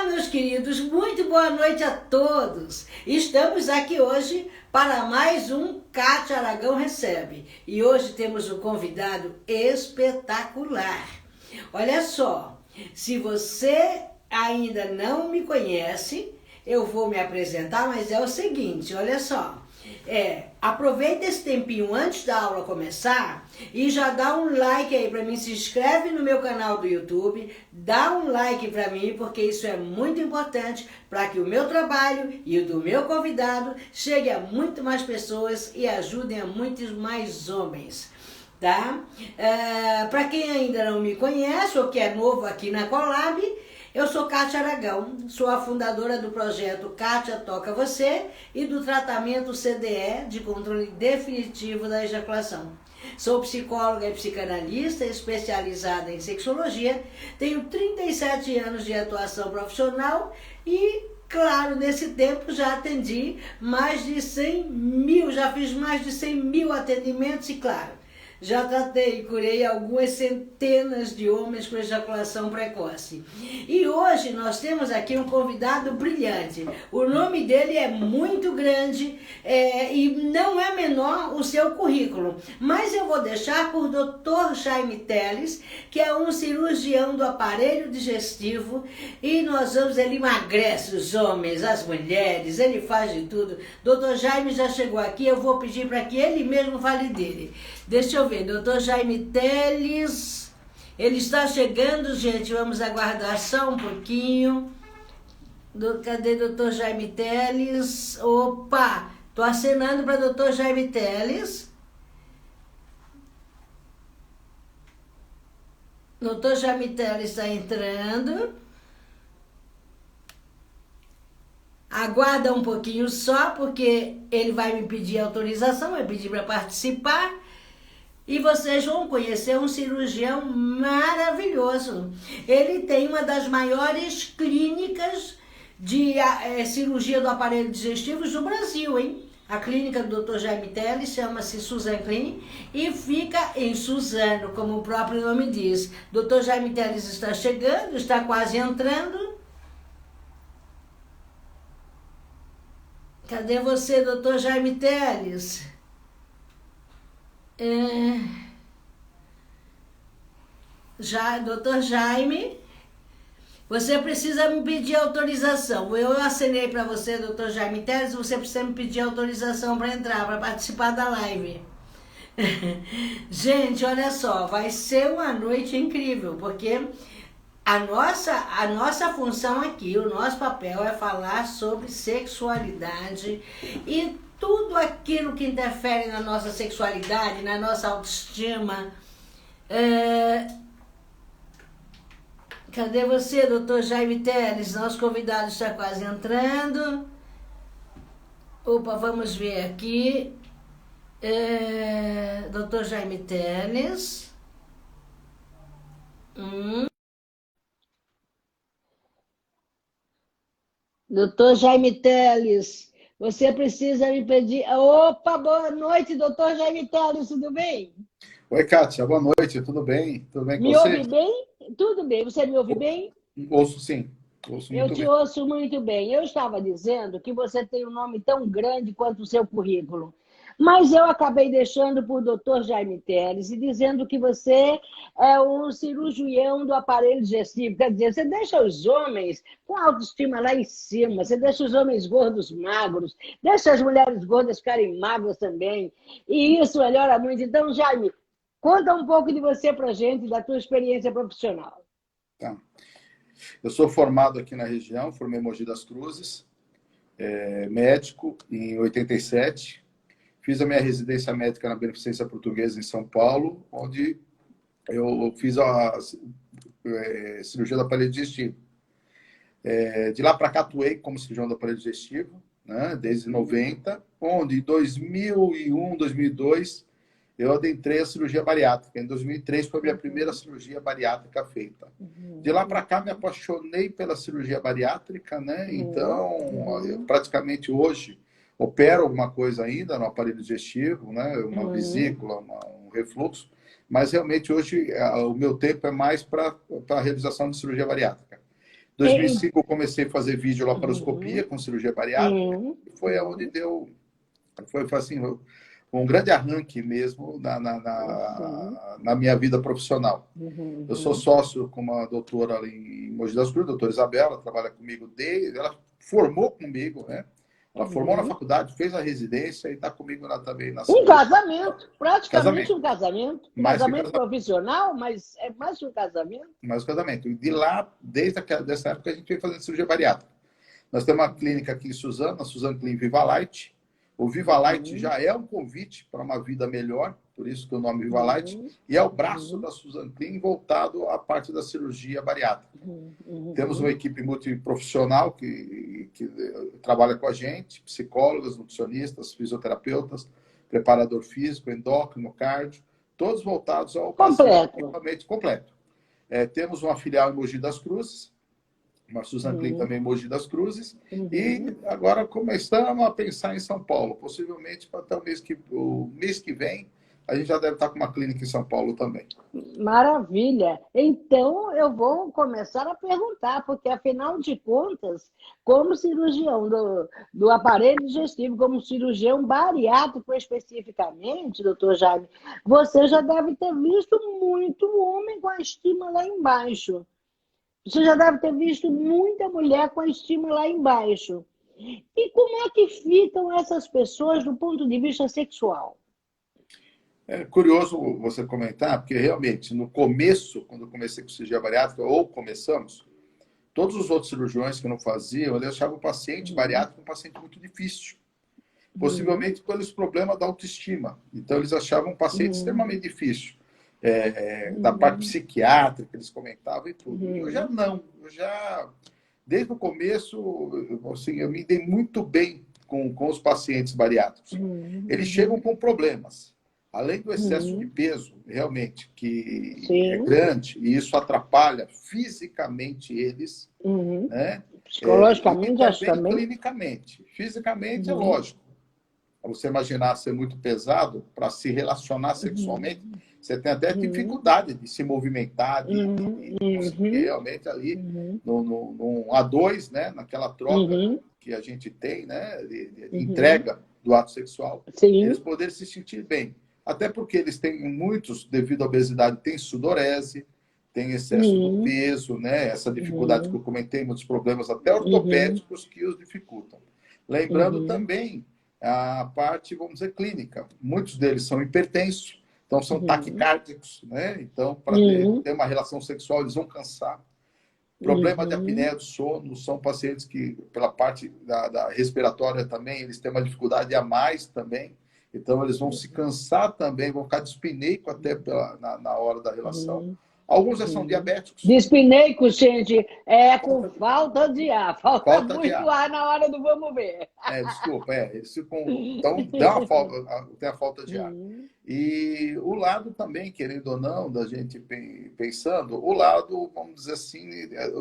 meus queridos, muito boa noite a todos. Estamos aqui hoje para mais um Kátia Aragão Recebe. E hoje temos um convidado espetacular. Olha só, se você ainda não me conhece, eu vou me apresentar, mas é o seguinte, olha só. Aproveita esse tempinho antes da aula começar e já dá um like aí para mim, se inscreve no meu canal do YouTube, dá um like para mim, porque isso é muito importante para que o meu trabalho e o do meu convidado chegue a muito mais pessoas e ajudem a muitos mais homens. Tá? Para quem ainda não me conhece ou que é novo aqui na Colab, eu sou Kátia Aragão, sou a fundadora do projeto Kátia Toca Você e do tratamento CDE, de controle definitivo da ejaculação. Sou psicóloga e psicanalista especializada em sexologia, tenho 37 anos de atuação profissional e, claro, nesse tempo já atendi mais de 100 mil, já fiz mais de 100 mil atendimentos e, claro, já tratei e curei algumas centenas de homens com ejaculação precoce. E hoje nós temos aqui um convidado brilhante. O nome dele é muito grande e não é menor o seu currículo. Mas eu vou deixar por Dr. Jaime Teles, que é um cirurgião do aparelho digestivo. E ele emagrece os homens, as mulheres, ele faz de tudo. Dr. Jaime já chegou aqui, eu vou pedir para que ele mesmo fale dele. Deixa eu ver, Dr. Jaime Teles, ele está chegando, gente, vamos aguardar só um pouquinho. Cadê Dr. Jaime Teles? Opa, tô acenando para Dr. Jaime Teles. Dr. Jaime Teles está entrando. Aguarda um pouquinho só, porque ele vai me pedir autorização, vai pedir para participar. E vocês vão conhecer um cirurgião maravilhoso. Ele tem uma das maiores clínicas de cirurgia do aparelho digestivo do Brasil, hein? A clínica do Dr. Jaime Teles chama-se Suzano Clinic e fica em Suzano, como o próprio nome diz. Dr. Jaime Teles está chegando, está quase entrando. Cadê você, Dr. Jaime Teles? Dr. Jaime, você precisa me pedir autorização. Eu acenei para você, Dr. Jaime Teles, você precisa me pedir autorização para entrar, para participar da live. Gente, olha só, vai ser uma noite incrível, porque a nossa função aqui, o nosso papel é falar sobre sexualidade e tudo aquilo que interfere na nossa sexualidade, na nossa autoestima. Cadê você, Dr. Jaime Teles? Nosso convidado está quase entrando. Opa, vamos ver aqui. Dr. Jaime Teles. Dr. Jaime Teles, você precisa me pedir... Opa, boa noite, doutor Jaime Teles, tudo bem? Oi, Kátia, boa noite, tudo bem? Tudo bem com Me você? ouve bem? Tudo bem, você me ouve bem? Ouço sim, ouço muito bem. Eu te ouço muito bem. Eu estava dizendo que você tem um nome tão grande quanto o seu currículo, mas eu acabei deixando por Dr. Jaime Teles e dizendo que você é um cirurgião do aparelho digestivo. Quer dizer, você deixa os homens com a autoestima lá em cima, você deixa os homens gordos magros, deixa as mulheres gordas ficarem magras também, e isso melhora muito. Então, Jaime, conta um pouco de você pra gente, da tua experiência profissional. Tá. Eu sou formado aqui na região, formei em Mogi das Cruzes, médico em 87. Fiz a minha residência médica na Beneficência Portuguesa em São Paulo, onde eu fiz a cirurgia do aparelho digestivo. De lá para cá atuei como cirurgião do aparelho digestivo, né, desde 90, onde em 2001, 2002 eu adentrei a cirurgia bariátrica. Em 2003 foi a minha primeira cirurgia bariátrica feita. De lá para cá me apaixonei pela cirurgia bariátrica, né? Então, eu praticamente hoje opero alguma coisa ainda no aparelho digestivo, né? Uma vesícula, um refluxo, mas realmente hoje o meu tempo é mais para a realização de cirurgia bariátrica. 2005 eu comecei a fazer videolaparoscopia com cirurgia bariátrica. Foi onde deu... Foi assim, um grande arranque mesmo na minha vida profissional. Eu sou sócio com uma doutora ali em Mogi das Cruzes, doutora Isabela, trabalha comigo desde... Ela formou comigo, né? Ela formou na faculdade, fez a residência e está comigo lá também na Um casamento, praticamente casamento. Um casamento. Um Mais casamento profissional, mas é mais que um casamento. Mais um casamento. E de lá, desde dessa época, a gente vem fazendo cirurgia bariátrica. Nós temos uma clínica aqui em Suzano, a Suzano Clean Viva Light. O Viva Light já é um convite para uma vida melhor, por isso que o nome Viva Light, e é o braço da Suzano Clean voltado à parte da cirurgia bariátrica. Temos uma equipe multiprofissional que trabalha com a gente, psicólogas, nutricionistas, fisioterapeutas, preparador físico, endócrino, cardio, todos voltados ao paciente completo. Temos uma filial em Mogi das Cruzes, uma Suzano Clean também em Mogi das Cruzes, e agora começamos a pensar em São Paulo, possivelmente para até o mês que vem, a gente já deve estar com uma clínica em São Paulo também. Maravilha! Então, eu vou começar a perguntar, porque, afinal de contas, como cirurgião do aparelho digestivo, como cirurgião bariátrico especificamente, doutor Jaime, você já deve ter visto muito homem com a estima lá embaixo. Você já deve ter visto muita mulher com a estima lá embaixo. E como é que ficam essas pessoas do ponto de vista sexual? É curioso você comentar, porque realmente, no começo, quando eu comecei com cirurgia bariátrica, ou começamos, todos os outros cirurgiões que não faziam, eles achavam o paciente bariátrico um paciente muito difícil. Possivelmente pelos problemas da autoestima. Então, eles achavam um paciente extremamente difícil. Da parte psiquiátrica, eles comentavam e tudo. Eu já não. Desde o começo, assim, eu me dei muito bem com os pacientes bariátricos. Eles chegam com problemas. Além do excesso de peso, realmente, que é grande, e isso atrapalha fisicamente eles, né? Psicologicamente, acho também. Clinicamente. Fisicamente, é lógico. Você imaginar ser muito pesado para se relacionar sexualmente, você tem até dificuldade de se movimentar, de conseguir realmente ali, num A2, né? Naquela troca que a gente tem, né? De entrega do ato sexual, eles poderem se sentir bem. Até porque eles têm, muitos, devido à obesidade, têm sudorese, têm excesso de peso, né? Essa dificuldade que eu comentei, muitos problemas até ortopédicos que os dificultam. Lembrando também a parte, vamos dizer, clínica. Muitos deles são hipertensos, então são taquicárdicos, né? Então, para ter uma relação sexual, eles vão cansar. Problema de apneia do sono, são pacientes que, pela parte da respiratória também, eles têm uma dificuldade a mais também. Então, eles vão se cansar também, vão ficar dispineico até na hora da relação. Alguns já são diabéticos. Dispineico, gente, é com falta de ar. Falta muito ar na hora do vamos ver. Desculpa. Então, tem a falta de ar. E o lado também, querendo ou não, da gente pensando, o lado, vamos dizer assim,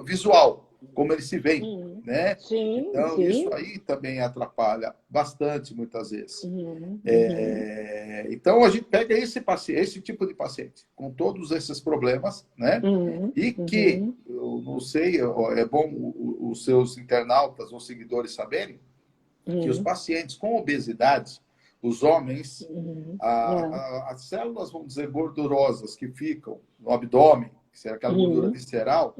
visual, como ele se vê, né? Então, isso aí também atrapalha bastante, muitas vezes. Então, a gente pega esse tipo de paciente, com todos esses problemas, né? E que, eu não sei, é bom os seus internautas ou seguidores saberem, que os pacientes com obesidade, os homens, as células, vamos dizer, gordurosas que ficam no abdômen, que é aquela gordura visceral,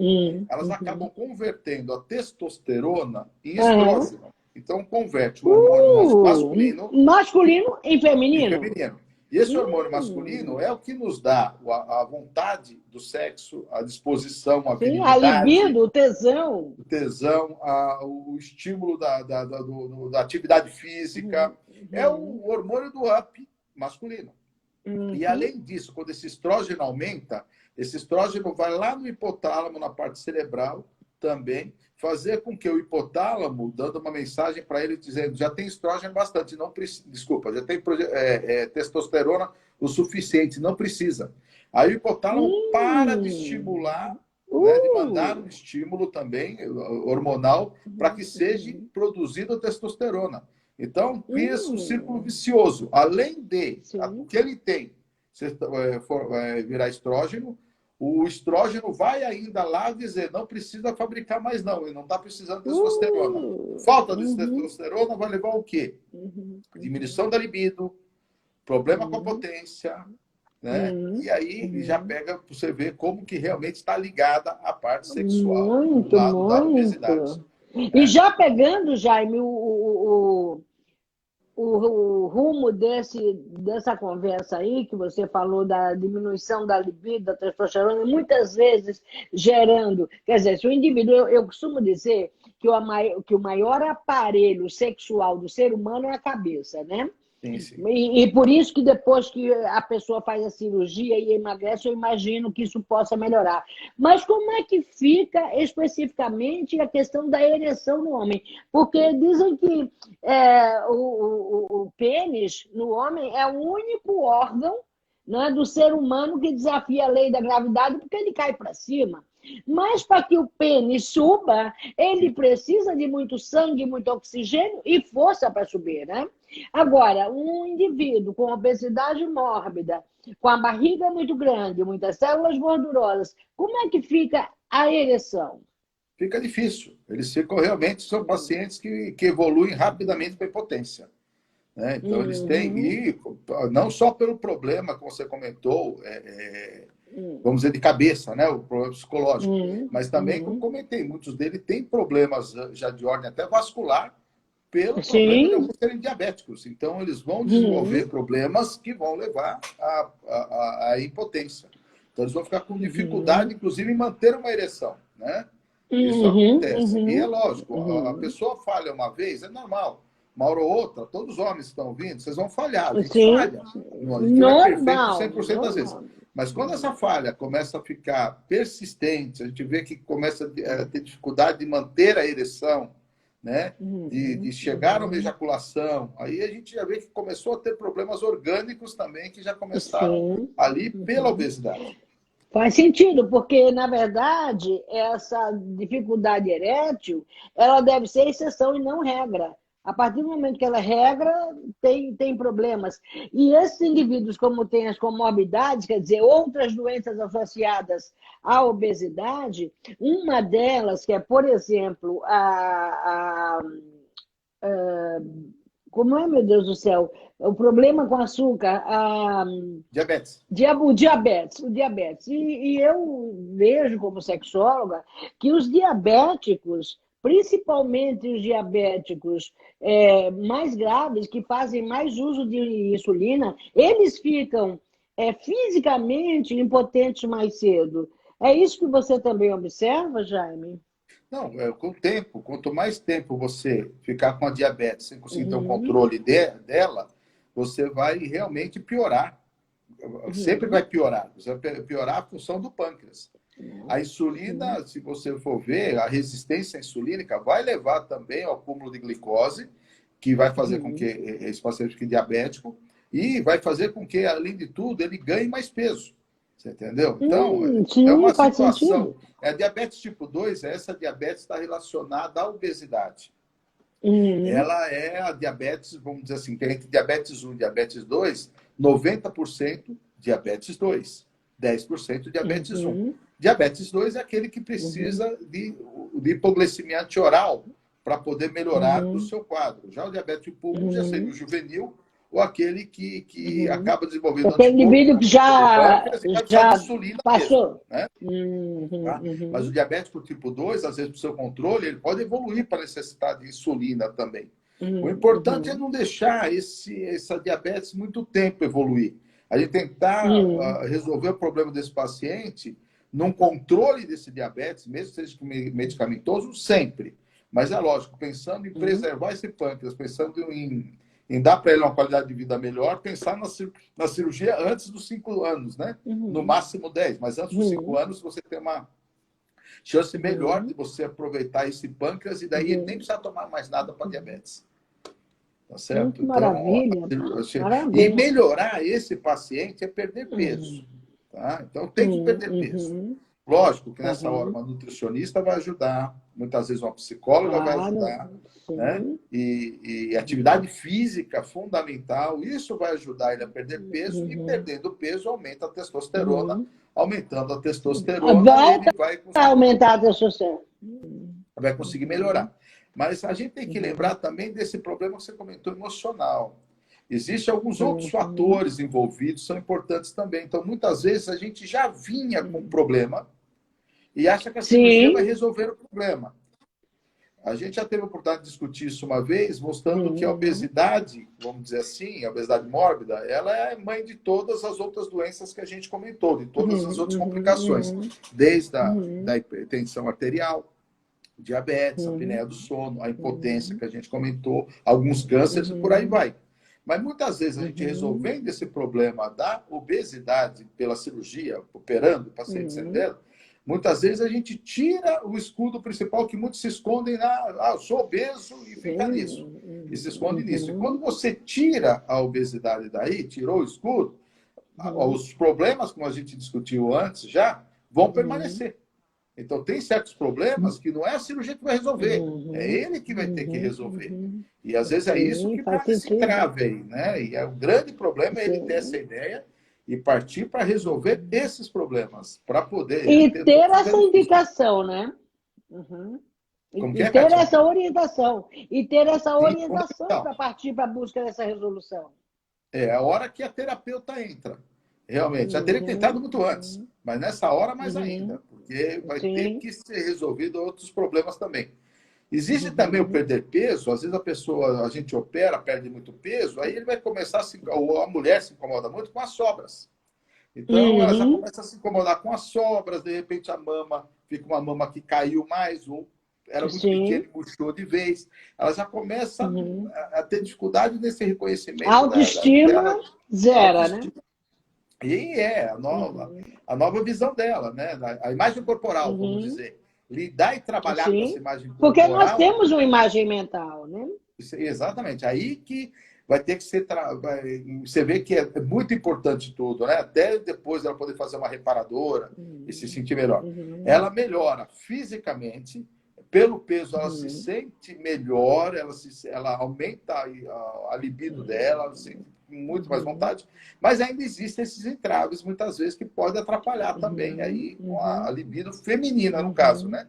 elas acabam convertendo a testosterona em estrógeno. Então, converte o hormônio masculino em feminino. E esse hormônio masculino é o que nos dá a vontade do sexo, a disposição, a virilidade. A libido, o tesão. O tesão, o estímulo da atividade física. É o hormônio do up masculino. E, além disso, quando esse estrógeno aumenta, esse estrógeno vai lá no hipotálamo, na parte cerebral também, fazer com que o hipotálamo, dando uma mensagem para ele, dizendo, já tem estrógeno bastante, não precisa, desculpa, já tem testosterona o suficiente, não precisa. Aí o hipotálamo para de estimular, né, de mandar um estímulo também hormonal para que seja produzida testosterona. Então, cria um círculo vicioso. Além de o que ele tem virar estrógeno, o estrógeno vai ainda lá dizer, não precisa fabricar mais não, ele não está precisando de testosterona. Falta de testosterona vai levar ao quê? Diminuição da libido, problema com a potência, né? E aí já pega para você ver como que realmente está ligada a parte sexual, do lado da obesidade. E já pegando, Jaime, o rumo dessa conversa aí, que você falou da diminuição da libido, da testosterona, muitas vezes gerando... Quer dizer, se o indivíduo... Eu costumo dizer que o maior aparelho sexual do ser humano é a cabeça, né? Sim, sim. E por isso que depois que a pessoa faz a cirurgia e emagrece, eu imagino que isso possa melhorar. Mas como é que fica especificamente a questão da ereção no homem? Porque dizem que o pênis no homem é o único órgão, né, do ser humano que desafia a lei da gravidade porque ele cai para cima. Mas para que o pênis suba, ele precisa de muito sangue, muito oxigênio e força para subir, né? Agora, um indivíduo com obesidade mórbida, com a barriga muito grande, muitas células gordurosas, como é que fica a ereção? Fica difícil. Eles ficam realmente, são pacientes que evoluem rapidamente para a impotência. Né? Então, eles têm, e não só pelo problema que você comentou, vamos dizer, de cabeça, né? O problema psicológico, mas também, como comentei, muitos deles têm problemas já de ordem até vascular, pelo problema de alguns serem diabéticos. Então, eles vão desenvolver problemas que vão levar à impotência. Então, eles vão ficar com dificuldade, inclusive, em manter uma ereção, né? Isso acontece. E é lógico, a pessoa falha uma vez, é normal. Uma hora ou outra, todos os homens que estão ouvindo, vocês vão falhar. A gente falha. A gente não é perfeito 100% das vezes. Mas quando essa falha começa a ficar persistente, a gente vê que começa a ter dificuldade de manter a ereção, né? De chegar a uma ejaculação, aí a gente já vê que começou a ter problemas orgânicos também, que já começaram ali pela obesidade. Faz sentido, porque, na verdade, essa dificuldade erétil, ela deve ser exceção e não regra. A partir do momento que ela é regra, tem problemas. E esses indivíduos, como têm as comorbidades, quer dizer, outras doenças associadas à obesidade, uma delas, que é, por exemplo, como é, meu Deus do céu? O problema com açúcar. Diabetes. O diabetes. E eu vejo como sexóloga que os diabéticos, principalmente os diabéticos mais graves, que fazem mais uso de insulina, eles ficam fisicamente impotentes mais cedo. É isso que você também observa, Jaime? Não, com o tempo, quanto mais tempo você ficar com a diabetes sem conseguir ter um controle dela, você vai realmente piorar. Sempre vai piorar. Você vai piorar a função do pâncreas. A insulina, se você for ver, a resistência insulínica vai levar também ao acúmulo de glicose, que vai fazer com que esse paciente fique diabético, e vai fazer com que, além de tudo, ele ganhe mais peso. Você entendeu? Então, sim, é uma situação. Sentido. A diabetes tipo 2, essa diabetes está relacionada à obesidade. Ela é a diabetes, vamos dizer assim, que entre diabetes 1 e diabetes 2, 90% diabetes 2, 10% diabetes 1. Diabetes 2 é aquele que precisa de hipoglicemia antioral para poder melhorar o seu quadro. Já o diabetes tipo 1 já seria o juvenil, ou aquele que acaba desenvolvendo aquele indivíduo que já insulina passou. Mesmo, né? Tá? Mas o diabético tipo 2, às vezes, para o seu controle, ele pode evoluir para necessitar de insulina também. O importante é não deixar essa diabetes muito tempo evoluir. A gente tentar resolver o problema desse paciente num controle desse diabetes, mesmo que seja medicamentoso, sempre. Mas é lógico, pensando em preservar esse pâncreas, pensando em dar para ele uma qualidade de vida melhor, pensar na cirurgia antes dos 5 anos, né? No máximo 10, mas antes dos 5 anos você tem uma chance melhor de você aproveitar esse pâncreas e daí ele nem precisa tomar mais nada para diabetes. Tá certo? Então, maravilha. E melhorar esse paciente é perder peso. Tá? Então tem que perder peso. Lógico que nessa hora Uhum. uma nutricionista vai ajudar, muitas vezes uma psicóloga vai ajudar, Claro, né? sim. E atividade física fundamental, isso vai ajudar ele a perder peso e Uhum. perdendo peso aumenta a testosterona, Uhum. aumentando a testosterona Vai ele aumentar a testosterona. vai conseguir Uhum. melhorar. Mas a gente tem que lembrar Uhum. também desse problema que você comentou emocional. Existem alguns outros Uhum. fatores envolvidos, são importantes também. Então, muitas vezes a gente já vinha com um problema e acha que a cirurgia vai Sim, resolver o problema. A gente já teve a oportunidade de discutir isso uma vez, mostrando que a sim. obesidade, vamos dizer assim, a obesidade mórbida, ela é mãe de todas as outras doenças que a gente comentou, de todas as outras complicações, Uhum. desde Uhum. da hipertensão arterial, diabetes, a Uhum. apneia do sono, a impotência Uhum. que a gente comentou, alguns cânceres e por aí Uhum. vai. Mas muitas vezes a gente Uhum. resolvendo esse problema da obesidade pela cirurgia, operando o paciente sem Uhum. dela, muitas vezes a gente tira o escudo principal que muitos se escondem na, eu sou obeso e fica nisso. Sim. E se esconde nisso. E Uhum. quando você tira a obesidade daí, tirou o escudo, Uhum. os problemas, como a gente discutiu antes já, vão Uhum. permanecer. Então, tem certos problemas que não é a cirurgia que vai resolver, é Uhum. ele que vai ter que Uhum. resolver. Uhum. E às vezes é isso Sim, que faz está nesse sentido. entrave aí, né? E o grande problema é ele ter essa Sim. ideia e partir para resolver esses problemas, para poder ele E ter ter todos os essa benefícios. indicação, né? Uhum. Como que E é, ter Kátia? essa orientação. E ter essa Sim, orientação fundamental. para partir para a busca dessa resolução. É a hora que a terapeuta entra. Realmente, já teria que ter entrado Uhum. muito antes, mas nessa hora mais Uhum. ainda, porque vai ter Sim. que ser resolvido outros problemas também. Existe também o Uhum. perder peso, às vezes a pessoa, a gente opera, perde muito peso, aí ele vai começar ou a mulher se incomoda muito com as sobras. Então ela já Uhum. começa a se incomodar com as sobras, de repente a mama fica uma mama que caiu mais, ou era muito pequena Sim. e murchou de vez. Ela já começa Uhum. a ter dificuldade nesse reconhecimento Autoestima dela, zero, né? autoestima. E é Uhum. a nova visão dela, né? A imagem corporal, vamos Uhum. dizer. Lidar e trabalhar com essa Sim. imagem Porque nós corporal. temos uma imagem mental, né? Exatamente. Aí que vai ter que ser. Você vê que é muito importante tudo, né? Até depois ela poder fazer uma reparadora e se Uhum. sentir melhor. Uhum. Ela melhora fisicamente, pelo peso ela se Uhum. sente melhor, ela aumenta a libido dela, ela se sente com muito mais Uhum. vontade, mas ainda existem esses entraves, muitas vezes, que podem atrapalhar também Uhum. aí com a Uhum. libido feminina, no caso, Uhum. né?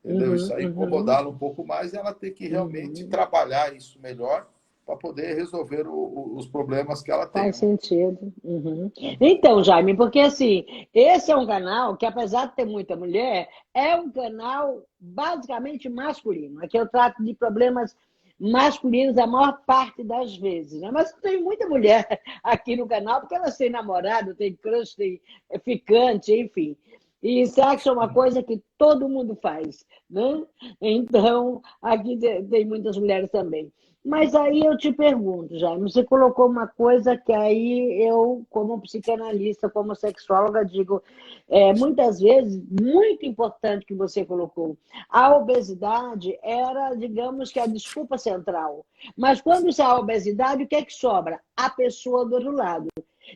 Entendeu? Isso Uhum. aí Uhum. incomodá-la um pouco mais e ela ter que realmente Uhum. trabalhar isso melhor para poder resolver os problemas que ela tem, Faz né? sentido. Uhum. Então, Jaime, porque assim, esse é um canal que, apesar de ter muita mulher, é um canal basicamente masculino. Aqui eu trato de problemas masculinos a maior parte das vezes, né? Mas tem muita mulher aqui no canal, porque elas têm namorado, tem crush, tem ficante, enfim. E sexo é uma coisa que todo mundo faz, né? Então, aqui tem muitas mulheres também. Mas aí eu te pergunto, Jaime, você colocou uma coisa que aí eu, como psicanalista, como sexóloga, digo, muitas vezes, muito importante que você colocou. A obesidade era, digamos que, a desculpa central. Mas quando sai a obesidade, o que é que sobra? A pessoa do outro lado.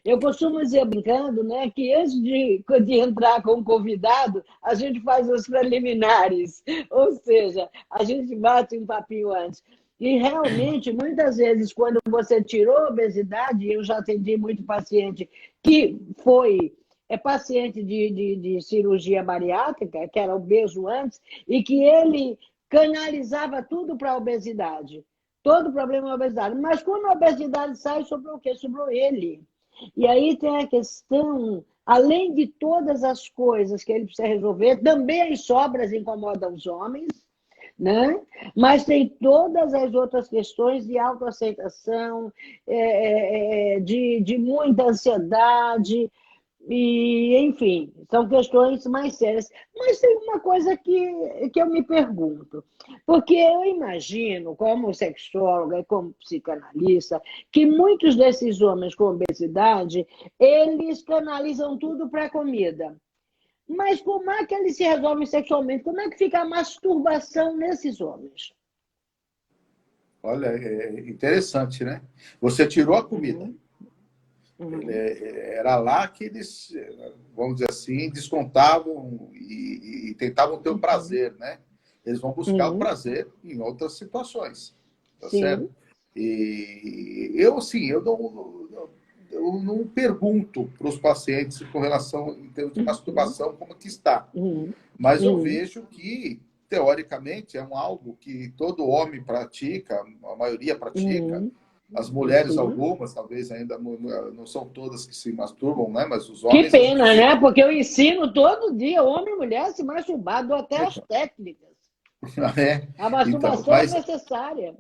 Eu costumo dizer, brincando, né, que antes de entrar com o convidado, a gente faz os preliminares, ou seja, a gente bate um papinho antes. E realmente, muitas vezes, quando você tirou a obesidade, eu já atendi muito paciente que foi paciente de cirurgia bariátrica, que era obeso antes, e que ele canalizava tudo para a obesidade. Todo problema é a obesidade. Mas quando a obesidade sai, sobrou o quê? Sobrou ele. E aí tem a questão, além de todas as coisas que ele precisa resolver, também as sobras incomodam os homens, né? Mas tem todas as outras questões de autoaceitação, de muita ansiedade, e, enfim, são questões mais sérias. Mas tem uma coisa que eu me pergunto, porque eu imagino, como sexóloga e como psicanalista, que muitos desses homens com obesidade, eles canalizam tudo para a comida. Mas como é que eles se resolvem sexualmente? Como é que fica a masturbação nesses homens? Olha, é interessante, né? Você tirou a comida. Uhum. Era lá que eles, vamos dizer assim, descontavam e tentavam ter o prazer, né? Eles vão buscar o prazer em outras situações, tá certo? Sim. E eu, assim, eu não pergunto para os pacientes com relação, em termos de masturbação, como que está. Mas eu vejo que, teoricamente, é algo que todo homem pratica, a maioria pratica. As mulheres, Sim. algumas, talvez ainda não são todas que se masturbam, né? Mas os Que homens, a gente pena, vê. né? Porque eu ensino todo dia, homem e mulher, a se masturbar, dou até as técnicas. É, A então, masturbação é necessária.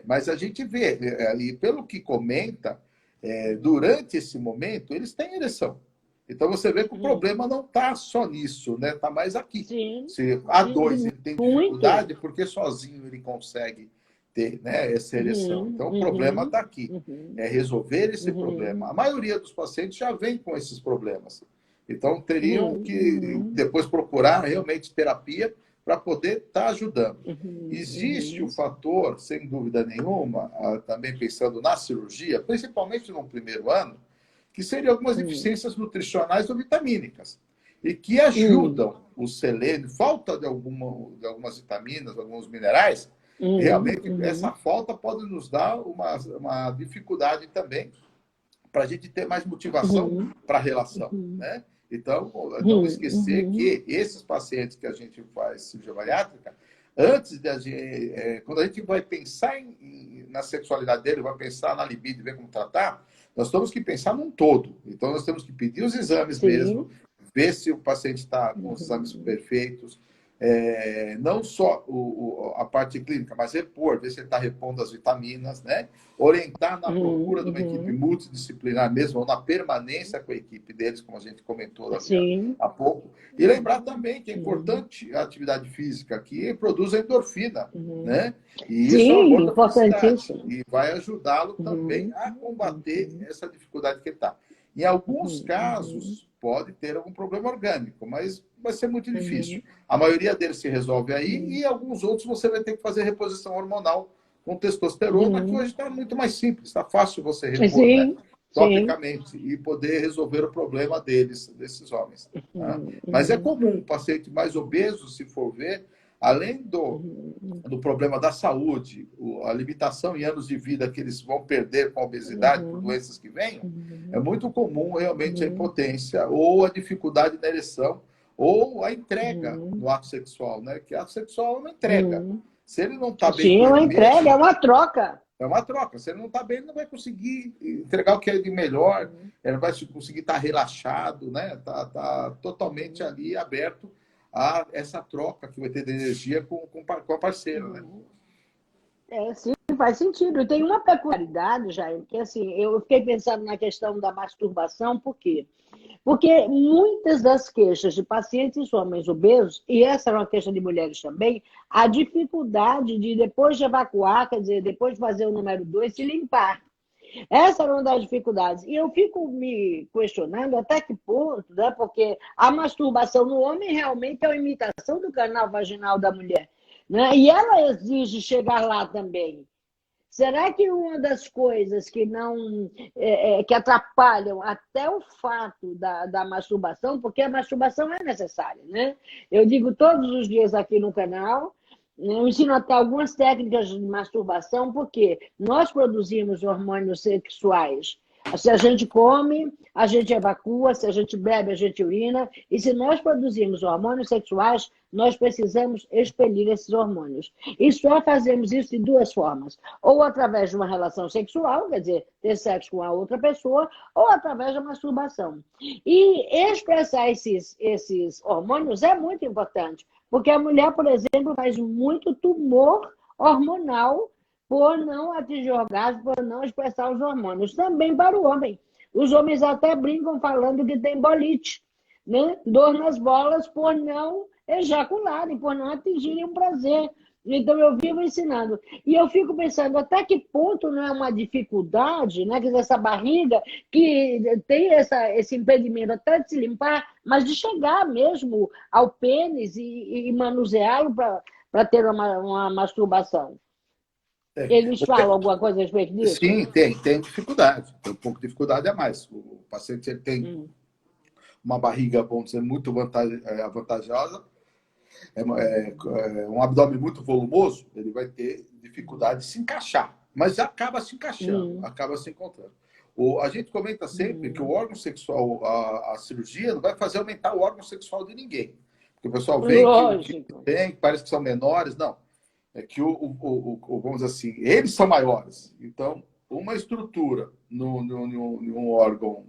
mas a gente vê, e pelo que comenta, durante esse momento, eles têm ereção. Então você vê que o problema não está só nisso, né? Está mais aqui. Sim. Se a dois ele tem Muito. dificuldade, porque sozinho ele consegue ter, né, essa ereção. Então o problema está aqui. É resolver esse problema. A maioria dos pacientes já vem com esses problemas. Então teriam que depois procurar realmente terapia para poder estar ajudando. Existe o fator, sem dúvida nenhuma, também pensando na cirurgia, principalmente no primeiro ano, que seriam algumas deficiências nutricionais ou vitamínicas, e que ajudam o selênio, falta de algumas vitaminas, alguns minerais, realmente essa falta pode nos dar uma dificuldade também para a gente ter mais motivação para a relação, né? Então, não esquecer que esses pacientes que a gente faz cirurgia bariátrica, antes de a gente, quando a gente vai pensar na sexualidade dele, vai pensar na libido e ver como tratar, nós temos que pensar num todo. Então, nós temos que pedir os exames mesmo, ver se o paciente está com os exames perfeitos, não só a parte clínica, mas repor, ver se ele está repondo as vitaminas, né? Orientar na procura de uma equipe multidisciplinar mesmo, ou na permanência com a equipe deles, como a gente comentou há pouco. E lembrar também que é importante a atividade física, que produz a endorfina, né? E isso é um Sim, hormônio da felicidade. importantíssimo. E vai ajudá-lo também a combater essa dificuldade que ele está. Em alguns casos, pode ter algum problema orgânico, mas vai ser muito difícil. A maioria deles se resolve aí e alguns outros você vai ter que fazer reposição hormonal com testosterona, que hoje está muito mais simples, está fácil você repor, né? Sim, sim. Topicamente, e poder resolver o problema desses homens. Tá? Mas é comum o paciente mais obeso, se for ver, além do problema da saúde, a limitação em anos de vida que eles vão perder com a obesidade, por doenças que venham, é muito comum realmente a impotência ou a dificuldade na ereção ou a entrega no ato sexual, né? Que ato sexual é uma entrega. Se ele não está bem Sim, com é uma ele entrega, é mesmo, uma troca. é uma troca. Se ele não está bem, ele não vai conseguir entregar o que é de melhor, ele não vai conseguir estar relaxado, né? Tá totalmente ali aberto a essa troca que vai ter de energia com a parceira, né? Sim, faz sentido. E tem uma peculiaridade, Jair, que assim, eu fiquei pensando na questão da masturbação, por quê? Porque muitas das queixas de pacientes homens obesos, e essa é uma queixa de mulheres também, a dificuldade de, depois de evacuar, quer dizer, depois de fazer o número 2, se limpar. Essa era uma das dificuldades. E eu fico me questionando até que ponto, né? Porque a masturbação no homem realmente é uma imitação do canal vaginal da mulher, né? E ela exige chegar lá também. Será que uma das coisas que não que atrapalham até o fato da masturbação, porque a masturbação é necessária, né? Eu digo todos os dias aqui no canal, eu ensino até algumas técnicas de masturbação, porque nós produzimos hormônios sexuais. Se a gente come, a gente evacua, se a gente bebe, a gente urina. E se nós produzimos hormônios sexuais, nós precisamos expelir esses hormônios. E só fazemos isso de duas formas. Ou através de uma relação sexual, quer dizer, ter sexo com a outra pessoa, ou através da masturbação. E expressar esses hormônios é muito importante, porque a mulher, por exemplo, faz muito tumor hormonal por não atingir orgasmo, por não expressar os hormônios. Também para o homem. Os homens até brincam falando que tem bolite, né? Dor nas bolas por não ejacularem, por não atingirem um prazer. Então, eu vivo ensinando. E eu fico pensando até que ponto não é uma dificuldade, né? Quer dizer, essa barriga que tem esse impedimento até de se limpar, mas de chegar mesmo ao pênis e manuseá-lo para ter uma masturbação. Eles falam alguma coisa a respeito disso? Sim, tem dificuldade. Tem um pouco de dificuldade a mais. O paciente ele tem uma barriga, vamos dizer, muito vantajosa, um abdômen muito volumoso, ele vai ter dificuldade de se encaixar. Mas acaba se encaixando, acaba se encontrando. A gente comenta sempre que o órgão sexual, a cirurgia, não vai fazer aumentar o órgão sexual de ninguém. Porque o pessoal vê que tem, parece que são menores. Não. É que, vamos dizer assim, eles são maiores. Então, uma estrutura num órgão,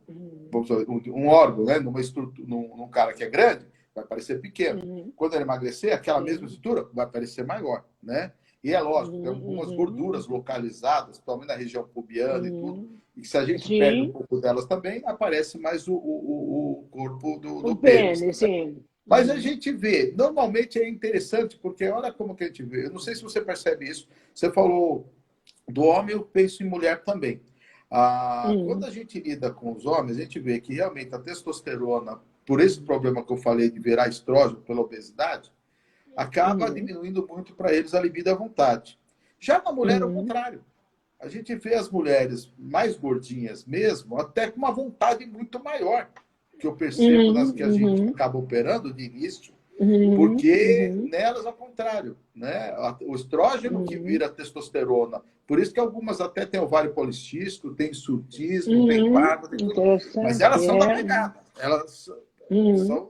vamos dizer, um órgão, né, num cara que é grande, vai parecer pequeno. Quando ele emagrecer, aquela mesma estrutura vai parecer maior, né? E é lógico, tem algumas gorduras localizadas, principalmente na região pubiana e tudo, e se a gente perde um pouco delas também, aparece mais o corpo do pênis. Pênis, sim. Mas a gente vê, normalmente é interessante, porque olha como que a gente vê. Eu não sei se você percebe isso. Você falou do homem, eu penso em mulher também. Quando a gente lida com os homens, a gente vê que realmente a testosterona, por esse problema que eu falei de virar estrógeno pela obesidade, acaba diminuindo muito para eles a libido à vontade. Já na mulher é o contrário. A gente vê as mulheres mais gordinhas mesmo, até com uma vontade muito maior, que eu percebo nas que a gente acaba operando de início, porque nelas ao contrário, né? O estrógeno que vira testosterona. Por isso que algumas até têm ovário policístico, tem surtismo, tem pardo, tem tudo. Mas elas são da pegada, elas são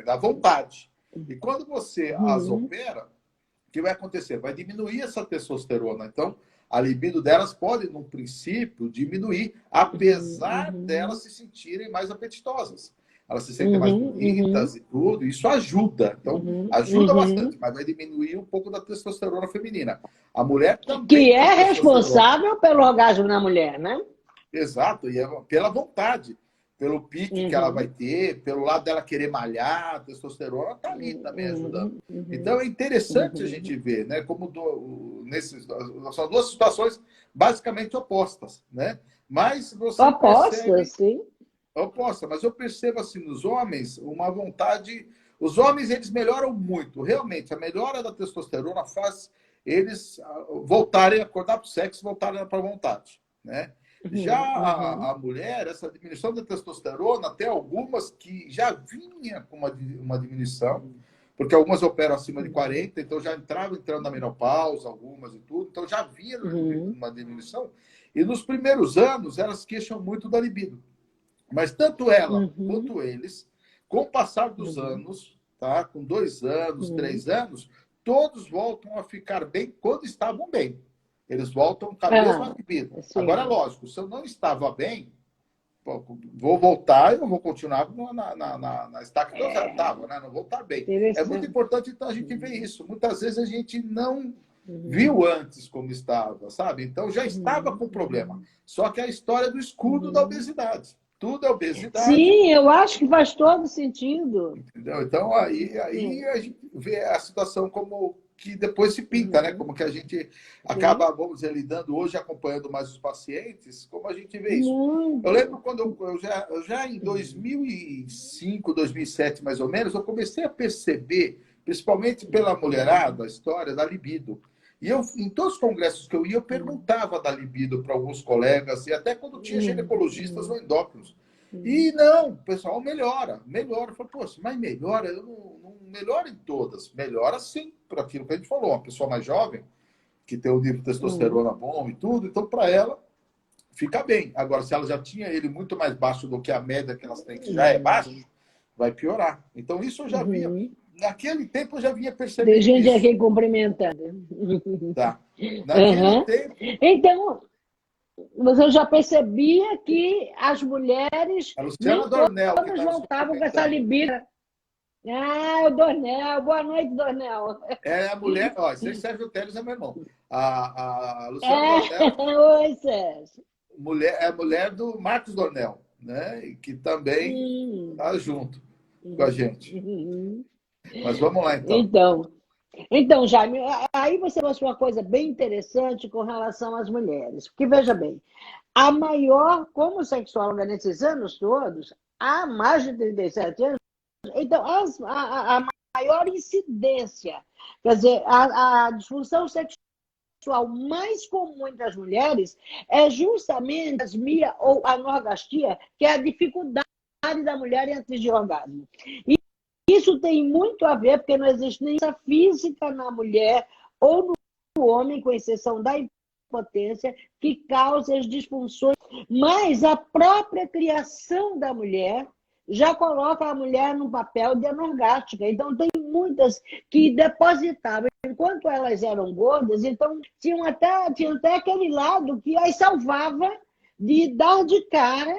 da vontade. E quando você as opera, o que vai acontecer? Vai diminuir essa testosterona. Então, a libido delas pode, no princípio, diminuir, apesar delas se sentirem mais apetitosas. Elas se sentem mais bonitas e tudo, isso ajuda. Então, ajuda bastante, mas vai diminuir um pouco da testosterona feminina. A mulher também. Que é responsável pelo orgasmo na mulher, né? Exato, e é pela vontade, pelo pique que ela vai ter, pelo lado dela querer malhar, a testosterona está ali também ajudando. Então é interessante a gente ver, né? Como são duas situações basicamente opostas, né? Mas você opostas, sim. Oposta, mas eu percebo assim nos homens uma vontade. Os homens eles melhoram muito, realmente. A melhora da testosterona faz eles voltarem a acordar para o sexo, voltarem para a vontade, né? Já a mulher, essa diminuição da testosterona, tem algumas que já vinha com uma diminuição, porque algumas operam acima de 40, então já entrando na menopausa, algumas e tudo, então já vinha uma diminuição. E nos primeiros anos, elas queixam muito da libido. Mas tanto ela quanto eles, com o passar dos anos, tá? Com 2 anos, 3 anos, todos voltam a ficar bem quando estavam bem. Eles voltam com a mesma libido. Agora, lógico, se eu não estava bem, vou voltar e eu vou continuar na estaca que eu já estava, né? Não vou estar bem. É muito importante, então, a gente ver isso. Muitas vezes a gente não viu antes como estava, sabe? Então, já estava com problema. Só que é a história do escudo da obesidade. Tudo é obesidade. Sim, eu acho que faz todo sentido. Entendeu? Então, aí a gente vê a situação como que depois se pinta, né? Como que a gente acaba, vamos dizer, lidando hoje, acompanhando mais os pacientes, como a gente vê isso. Eu lembro quando eu já em 2005, 2007, mais ou menos, eu comecei a perceber, principalmente pela mulherada, a história da libido. E eu, em todos os congressos que eu ia, eu perguntava da libido para alguns colegas, e até quando tinha ginecologistas ou endócrinos. E não, o pessoal melhora. Eu falei, poxa, mas melhora? Eu não melhora em todas. Melhora sim, para aquilo que a gente falou. Uma pessoa mais jovem, que tem o nível de testosterona bom e tudo, então para ela fica bem. Agora, se ela já tinha ele muito mais baixo do que a média que elas têm, que já é baixo, vai piorar. Então, isso eu já via. Naquele tempo eu já vinha percebendo. Tem gente isso. aqui cumprimentando. Tá. Naquele tempo. Então, você já percebia que as mulheres A Luciana Dornel, todas voltavam com essa libido. O Dornel. Boa noite, Dornel. É a mulher, ó, esse é Sérgio Teles, é meu irmão. A Luciana Dornel. Oi, Sérgio. É a mulher do Marcos Dornel, né? E que também está junto com a gente. Mas vamos lá, então. Então, Jaime, aí você mostrou uma coisa bem interessante com relação às mulheres. Porque, veja bem, a maior, como sexóloga nesses anos todos, há mais de 37 anos, então, a maior incidência, quer dizer, a disfunção sexual mais comum entre as mulheres é justamente a asmia ou anorgastia, que é a dificuldade da mulher em atingir o orgasmo. E isso tem muito a ver, porque não existe nenhuma física na mulher ou no homem, com exceção da impotência, que causa as disfunções. Mas a própria criação da mulher já coloca a mulher no papel de anorgástica. Então, tem muitas que depositavam, enquanto elas eram gordas, então tinha até aquele lado que as salvava de dar de cara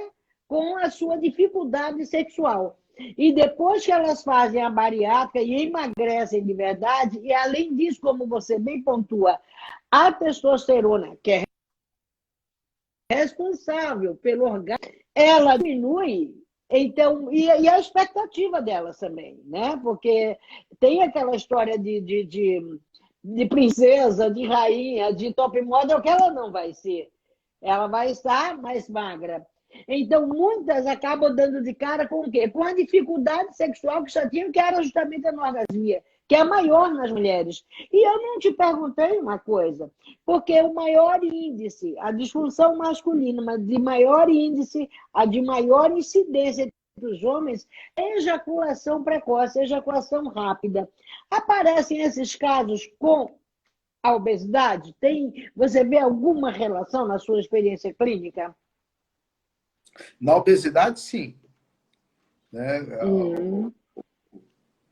com a sua dificuldade sexual. E depois que elas fazem a bariátrica e emagrecem de verdade, e além disso, como você bem pontua, a testosterona, que é responsável pelo orgasmo, ela diminui. Então, e a expectativa delas também, né? Porque tem aquela história de princesa, de rainha, de top model, que ela não vai ser. Ela vai estar mais magra. Então, muitas acabam dando de cara com o quê? Com a dificuldade sexual que já tinham, que era justamente a anorgasmia, que é a maior nas mulheres. E eu não te perguntei uma coisa, porque o maior índice, a disfunção masculina, mas de maior índice, a de maior incidência dos homens, é ejaculação precoce, ejaculação rápida. Aparecem esses casos com a obesidade? Você vê alguma relação na sua experiência clínica? Na obesidade, sim. Né?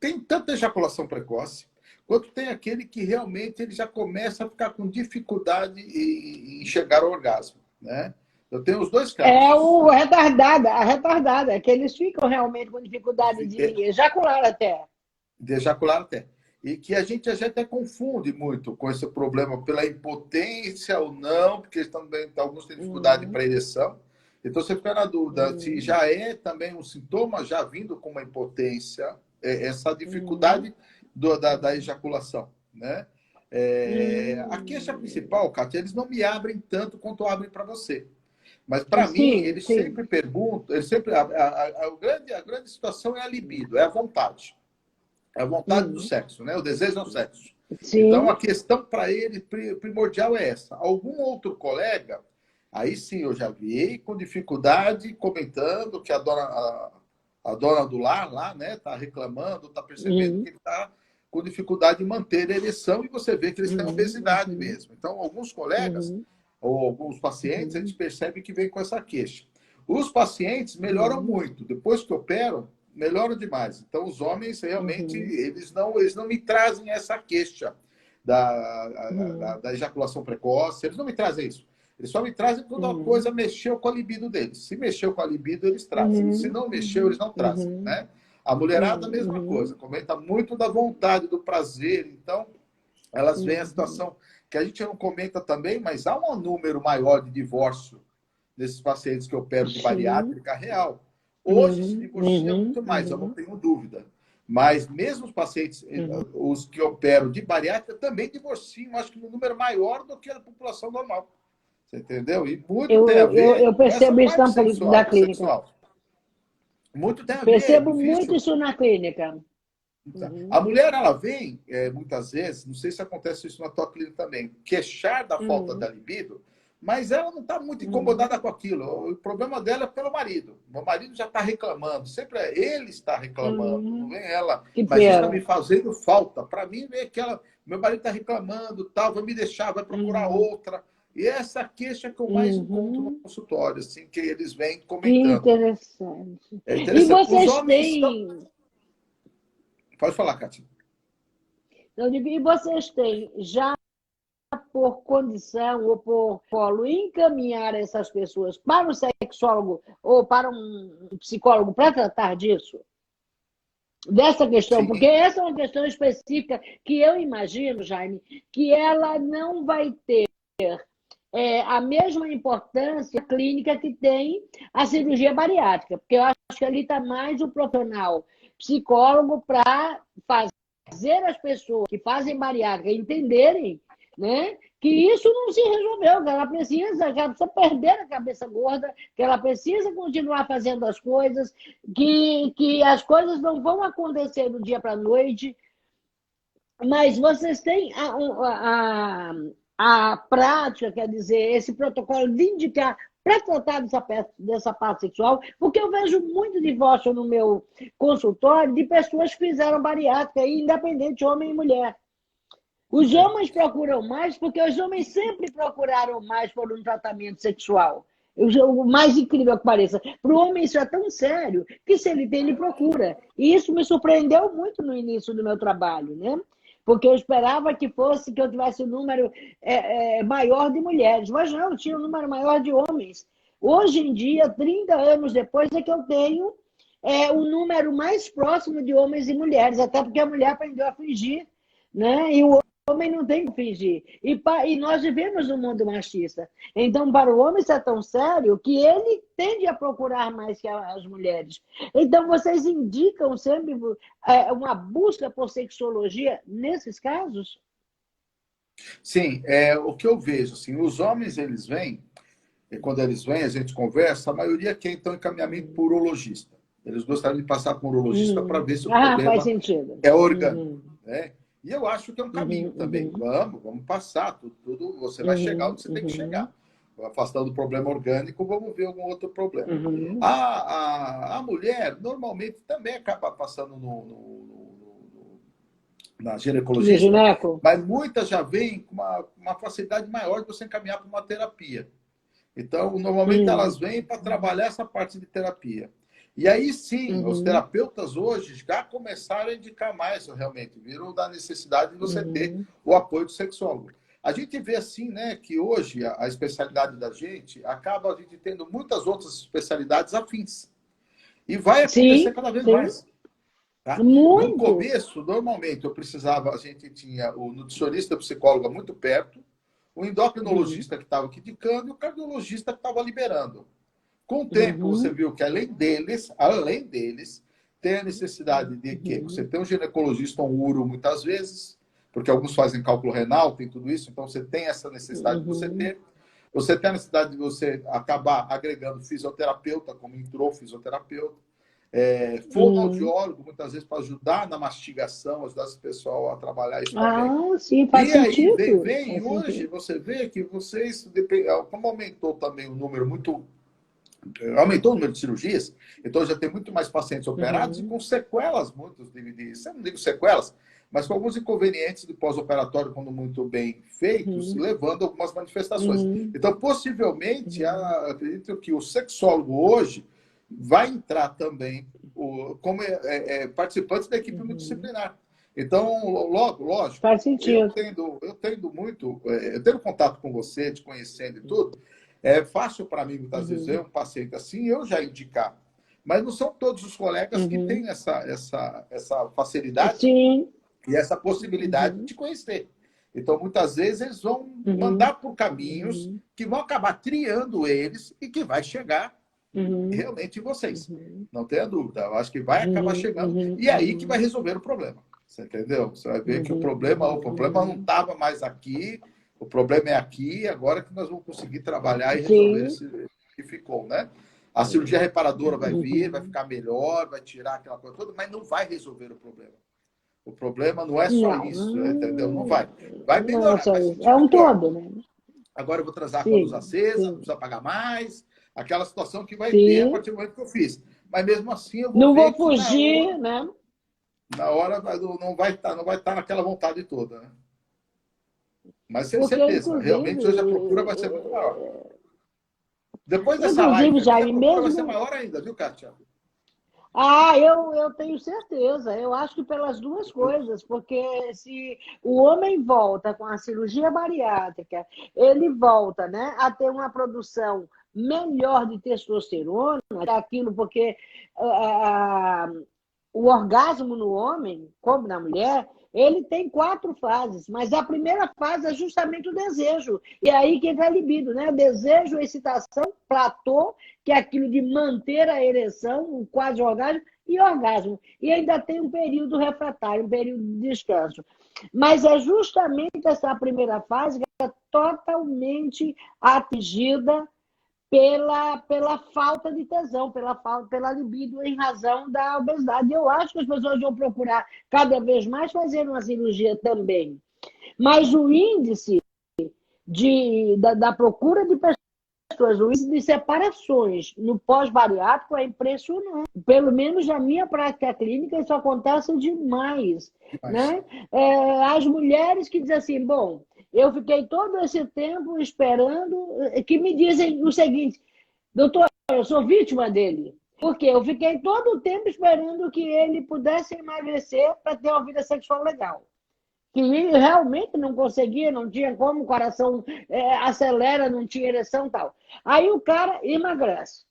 Tem tanta ejaculação precoce, quanto tem aquele que realmente ele já começa a ficar com dificuldade em chegar ao orgasmo. Né? Eu tenho os dois casos. É a retardada, que eles ficam realmente com dificuldade de ejacular até. De ejacular até. E que a gente até confunde muito com esse problema pela impotência ou não, porque também alguns têm dificuldade para ereção. Então, você fica na dúvida se já é também um sintoma já vindo com uma impotência, essa dificuldade da ejaculação. Né? A queixa principal, Kátia, eles não me abrem tanto quanto abrem para você. Mas, para mim, eles sempre perguntam, a grande situação é a libido, é a vontade. É a vontade do sexo, né? O desejo ao sexo. Sim. Então, a questão para ele primordial é essa. Algum outro colega, aí sim eu já vi com dificuldade, comentando que a dona do lar lá, né, está reclamando, está percebendo que ele está com dificuldade de manter a ereção, e você vê que eles têm obesidade mesmo. Então, alguns colegas ou alguns pacientes, a gente percebe que vem com essa queixa. Os pacientes melhoram muito. Depois que operam, melhoram demais. Então, os homens, realmente, eles não me trazem essa queixa da ejaculação precoce. Eles não me trazem isso. Eles só me trazem quando a coisa mexeu com a libido deles. Se mexeu com a libido, eles trazem. Se não mexeu, eles não trazem. Né? A mulherada, a mesma coisa. Comenta muito da vontade, do prazer. Então, elas veem a situação que a gente não comenta também, mas há um número maior de divórcio desses pacientes que operam de bariátrica real. Hoje se divorcia muito mais, eu não tenho dúvida. Mas mesmo os pacientes, os que operam de bariátrica, também divorciam, acho que um número maior do que a população normal. Você entendeu? E muito tem a ver eu percebo isso na clínica. Sexual. Muito tem a ver. Percebo muito isso na clínica. A mulher, ela vem, muitas vezes, não sei se acontece isso na tua clínica também, queixar da falta da libido, mas ela não está muito incomodada com aquilo. O problema dela é pelo marido. O marido já está reclamando. Sempre ele está reclamando, não vem ela. Mas isso está me fazendo falta. Para mim, vem aquela... Meu marido está reclamando, tal, vai me deixar, vai procurar outra. E essa queixa que eu mais encontro no consultório, assim, que eles vêm comentando. Interessante. É interessante. E vocês têm... Pode falar, Kátia. E vocês têm já por condição ou por polo encaminhar essas pessoas para o sexólogo ou para um psicólogo para tratar disso? Dessa questão, Sim. Porque essa é uma questão específica que eu imagino, Jaime, que ela não vai ter a mesma importância clínica que tem a cirurgia bariátrica, porque eu acho que ali está mais o profissional psicólogo para fazer as pessoas que fazem bariátrica entenderem, né, que isso não se resolveu, que ela precisa perder a cabeça gorda, que ela precisa continuar fazendo as coisas, que as coisas não vão acontecer do dia para a noite. Mas vocês têm a prática, quer dizer, esse protocolo de indicar para tratar dessa parte sexual, porque eu vejo muito divórcio no meu consultório de pessoas que fizeram bariátrica, independente, homem e mulher. Os homens procuram mais porque os homens sempre procuraram mais por um tratamento sexual. O mais incrível que pareça. Para o homem isso é tão sério que se ele tem, ele procura. E isso me surpreendeu muito no início do meu trabalho, né? Porque eu esperava que eu tivesse um número maior de mulheres, mas não, eu tinha um número maior de homens. Hoje em dia, 30 anos depois, é que eu tenho um número mais próximo de homens e mulheres, até porque a mulher aprendeu a fingir, né? E o homem não tem que fingir. E nós vivemos num mundo machista. Então, para o homem isso é tão sério que ele tende a procurar mais que as mulheres. Então, vocês indicam sempre uma busca por sexologia nesses casos? Sim, o que eu vejo, assim, os homens, eles vêm, e quando eles vêm, a gente conversa, a maioria quer, então, encaminhamento por urologista. Eles gostariam de passar por um urologista para ver se o problema faz sentido. é orgânico, né? E eu acho que é um caminho também. Vamos passar, tudo você vai chegar onde você tem que chegar. Afastando o problema orgânico, vamos ver algum outro problema. A mulher, normalmente, também acaba passando na ginecologista, mas muitas já vêm com uma facilidade maior de você encaminhar para uma terapia. Então, normalmente, elas vêm para trabalhar essa parte de terapia. E aí sim, os terapeutas hoje já começaram a indicar mais, realmente, viram da necessidade de você ter o apoio do sexólogo. A gente vê assim, né, que hoje a especialidade da gente acaba a gente tendo muitas outras especialidades afins. E vai acontecer cada vez mais. Tá? No começo, normalmente, a gente tinha o nutricionista e o psicólogo muito perto, o endocrinologista que estava indicando e o cardiologista que estava liberando. Com o tempo, você viu que além deles, tem a necessidade de que você tem um ginecologista, um uro, muitas vezes, porque alguns fazem cálculo renal, tem tudo isso, então você tem essa necessidade de você ter. Você tem a necessidade de você acabar agregando fisioterapeuta, como entrou fisioterapeuta, fonoaudiólogo, muitas vezes para ajudar na mastigação, ajudar esse pessoal a trabalhar isso também. Sim, faz sentido. E aí, hoje, você vê que vocês, como aumentou também o número aumentou o número de cirurgias, então já tem muito mais pacientes operados e com sequelas, muitos não digo sequelas, mas com alguns inconvenientes de pós-operatório, quando muito bem feitos, levando a algumas manifestações. Então, possivelmente, acredito que o sexólogo hoje vai entrar também como participante da equipe multidisciplinar. Então, lógico, faz sentido. Eu tendo contato com você, te conhecendo e tudo, é fácil para mim, muitas vezes, ver um paciente assim, eu já indicar. Mas não são todos os colegas que têm essa facilidade e essa possibilidade de conhecer. Então, muitas vezes, eles vão mandar por caminhos que vão acabar triando eles e que vai chegar realmente em vocês. Não tenha dúvida. Eu acho que vai acabar chegando. E é aí que vai resolver o problema. Você entendeu? Você vai ver que o problema não estava mais aqui, o problema é aqui, agora que nós vamos conseguir trabalhar e resolver esse que ficou, né? A cirurgia reparadora vai vir, vai ficar melhor, vai tirar aquela coisa toda, mas não vai resolver o problema. O problema não é só isso, entendeu? Não vai. Vai melhorar. É um todo, né? Agora eu vou transar com a luz acesa, não precisa pagar mais, aquela situação que vai ter a partir do momento que eu fiz. Mas mesmo assim eu vou não vou fugir, né? Na hora não vai estar naquela vontade toda, né? Mas sem certeza, realmente hoje a procura vai ser muito maior. Depois dessa live, a procura vai ser maior ainda, viu, Kátia? Eu tenho certeza. Eu acho que pelas duas coisas, porque se o homem volta com a cirurgia bariátrica, ele volta, né, a ter uma produção melhor de testosterona, aquilo porque o orgasmo no homem, como na mulher, ele tem 4 fases, mas a primeira fase é justamente o desejo. E aí que entra a libido, né? Desejo, excitação, platô, que é aquilo de manter a ereção, o quase orgasmo, e orgasmo. E ainda tem um período refratário, um período de descanso. Mas é justamente essa primeira fase que é totalmente atingida pela falta de tesão, pela libido em razão da obesidade. Eu acho que as pessoas vão procurar cada vez mais fazer uma cirurgia também. Mas o índice da procura de pessoas, o índice de separações no pós-bariátrico é impressionante. Pelo menos na minha prática clínica, isso acontece demais. Né? As mulheres que dizem assim, bom, eu fiquei todo esse tempo esperando, que me dizem o seguinte, doutor, eu sou vítima dele. Porque eu fiquei todo o tempo esperando que ele pudesse emagrecer para ter uma vida sexual legal. Que realmente não conseguia, não tinha como, o coração acelera, não tinha ereção e tal. Aí o cara emagrece.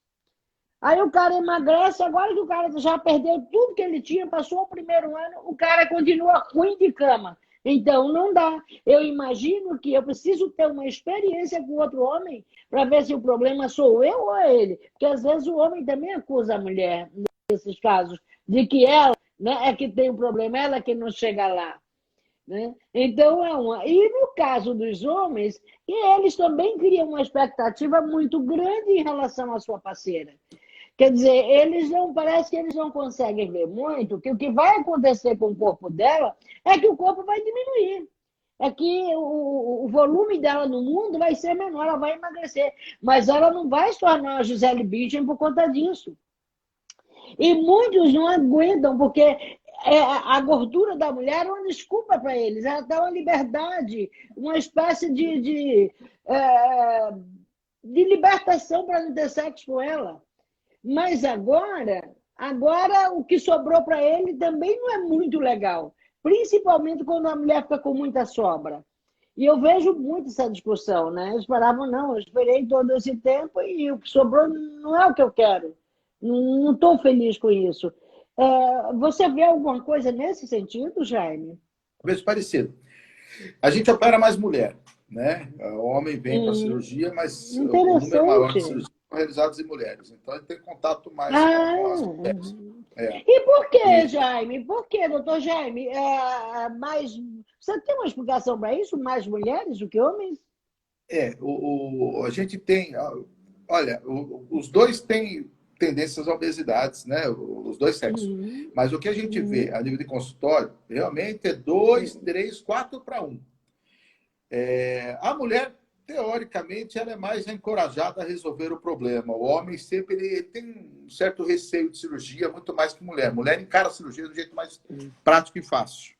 Aí o cara emagrece, agora que o cara já perdeu tudo que ele tinha, passou o primeiro ano, o cara continua ruim de cama. Então, não dá. Eu imagino que eu preciso ter uma experiência com outro homem para ver se o problema sou eu ou é ele. Porque, às vezes, o homem também acusa a mulher, nesses casos, de que ela, né, é que tem o problema, ela que não chega lá. Né? Então, E no caso dos homens, eles também criam uma expectativa muito grande em relação à sua parceira. Quer dizer, parece que eles não conseguem ver muito que o que vai acontecer com o corpo dela é que o corpo vai diminuir. É que o volume dela no mundo vai ser menor, ela vai emagrecer. Mas ela não vai se tornar uma Gisele Bündchen por conta disso. E muitos não aguentam, porque a gordura da mulher é uma desculpa para eles. Ela dá uma liberdade, uma espécie de libertação para não ter sexo com ela. Mas agora o que sobrou para ele também não é muito legal. Principalmente quando a mulher fica com muita sobra. E eu vejo muito essa discussão, né? Eles falavam, não, eu esperei todo esse tempo e o que sobrou não é o que eu quero. Não estou feliz com isso. Você vê alguma coisa nesse sentido, Jaime? Talvez parecido. A gente opera mais mulher, né? O homem vem para a cirurgia, mas o número maior de cirurgias são realizadas em mulheres. Então, ele tem contato mais com as mulheres. E por que, Jaime? Por que, doutor Jaime? Você tem uma explicação para isso? Mais mulheres do que homens? A gente tem... Olha, os dois têm tendências à obesidade, né? Os dois sexos. Mas o que a gente vê a nível de consultório, realmente é 2, 3, 4 para 1. A mulher, teoricamente, ela é mais encorajada a resolver o problema. O homem sempre ele tem um certo receio de cirurgia, muito mais que mulher. Mulher encara a cirurgia do jeito mais prático e fácil,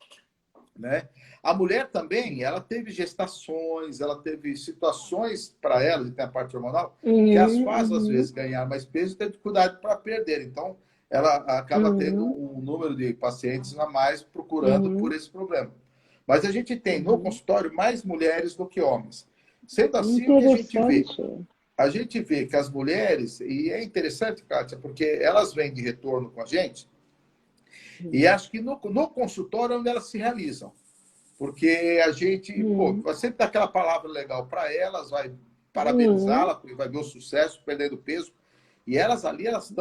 né? A mulher também, ela teve gestações, ela teve situações para ela, tem a parte hormonal, que as faz, às vezes, ganhar mais peso e ter dificuldade para perder. Então, ela acaba tendo um número de pacientes a mais procurando por esse problema. Mas a gente tem no consultório mais mulheres do que homens. Sendo assim, o que a gente vê? A gente vê que as mulheres, e é interessante, Kátia, porque elas vêm de retorno com a gente, e acho que no consultório é onde elas se realizam. Porque a gente vai sempre dar aquela palavra legal para elas, vai parabenizá-la, porque vai ver o sucesso, perdendo peso. E elas ali, elas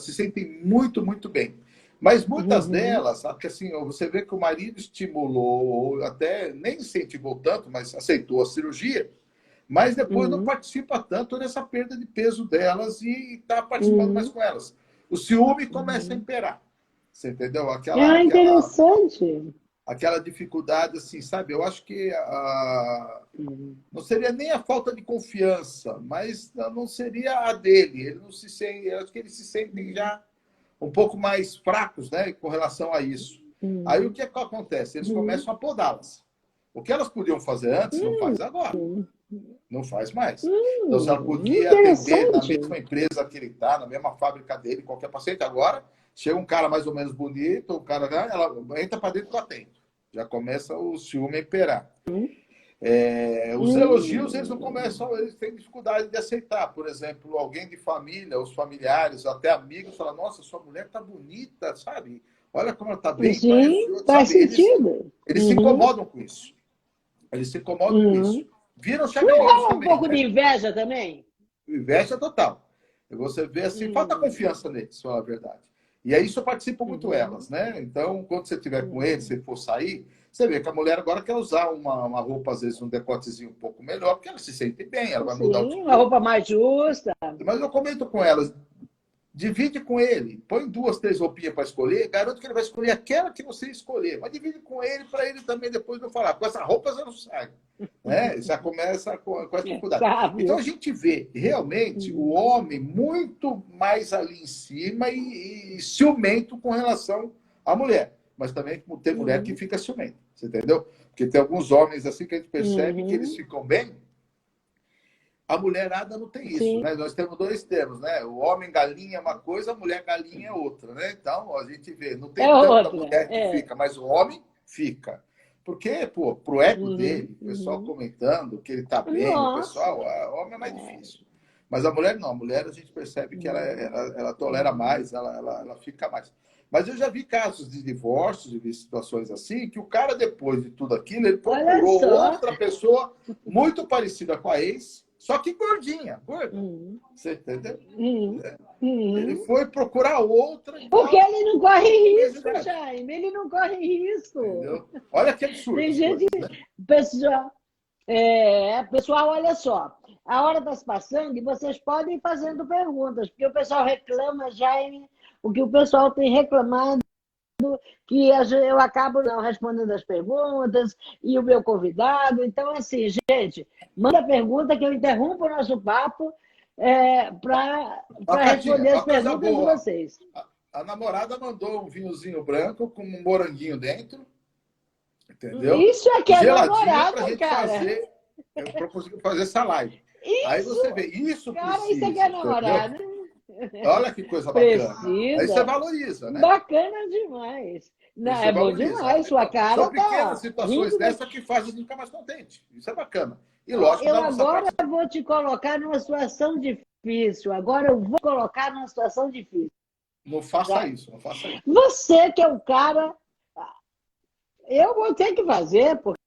se sentem muito, muito bem. Mas muitas delas, assim, você vê que o marido estimulou, ou até nem incentivou tanto, mas aceitou a cirurgia, mas depois não participa tanto dessa perda de peso delas e está participando mais com elas. O ciúme começa a imperar. Você entendeu? Interessante. Aquela dificuldade, assim, sabe? Eu acho que não seria nem a falta de confiança, mas não seria a dele. Ele não se sente, eu acho que eles se sentem já um pouco mais fracos, né, com relação a isso. Aí o que acontece? Eles começam a podá-las. O que elas podiam fazer antes, não faz agora. Não faz mais. Então, se ela podia atender na mesma empresa que ele está, na mesma fábrica dele, qualquer paciente, agora chega um cara mais ou menos bonito, ela entra para dentro do atento. Já começa o ciúme a imperar. Os elogios, eles não começam, eles têm dificuldade de aceitar. Por exemplo, alguém de família, os familiares, até amigos, falam, nossa, sua mulher está bonita, sabe? Olha como ela está bem. Sim, faz sentido. Eles se incomodam com isso. Eles se incomodam com isso. Viram chamariz também. Um pouco de inveja também? Inveja total. Você vê assim, falta confiança neles, falar a verdade. E aí isso participa muito elas, né? Então, quando você estiver com eles, se for sair, você vê que a mulher agora quer usar uma roupa, às vezes, um decotezinho um pouco melhor, porque ela se sente bem, ela vai mudar o tipo. Uma roupa mais justa. Mas eu comento com elas, Divide com ele. Põe 2, 3 roupinhas para escolher. Garanto que ele vai escolher aquela que você escolher. Mas divide com ele para ele também depois não falar. Com essas roupas eu não saio. Né? Já começa com essa dificuldade. Sabe? Então a gente vê realmente o homem muito mais ali em cima e ciumento com relação à mulher. Mas também tem mulher que fica ciumenta. Você entendeu? Porque tem alguns homens assim que a gente percebe que eles ficam bem. A mulherada não tem isso, Sim. né? Nós temos 2 termos, né? O homem galinha é uma coisa, a mulher galinha é outra, né? Então, a gente vê, não tem tanta mulher que fica, mas o homem fica. Porque, pô, pro ego dele, o pessoal comentando que ele tá bem, o pessoal, o homem é mais difícil. Mas a mulher não, a mulher a gente percebe que ela tolera mais, ela fica mais. Mas eu já vi casos de divórcios, de situações assim, que o cara, depois de tudo aquilo, ele procurou outra pessoa muito parecida com a ex, só que gordinha, gorda. Você entendeu? Ele foi procurar outra. Porque ele não corre risco, Jaime. Ele não corre risco. Entendeu? Olha que absurdo. Tem gente... Pessoal, olha só. A hora está se passando e vocês podem ir fazendo perguntas, porque o pessoal reclama, Jaime, o que o pessoal tem reclamado, que eu acabo não respondendo as perguntas e o meu convidado. Então, assim, gente, manda pergunta que eu interrompo o nosso papo para responder as perguntas de vocês. A namorada mandou um vinhozinho branco com um moranguinho dentro, entendeu? Isso é que é namorado, cara. Para conseguir fazer essa live. Isso, aí você vê, isso cara, precisa. Isso é que é namorado. Entendeu? Olha que coisa bacana. Aí você valoriza, né? Bacana demais. Não, é bom demais, sua cara. São pequenas situações dessa que fazem a gente ficar mais contente. Isso é bacana. E lógico, eu agora vou te colocar numa situação difícil. Agora eu vou colocar numa situação difícil. Não faça isso, não faça isso. Você que é o cara... Eu vou ter que fazer, porque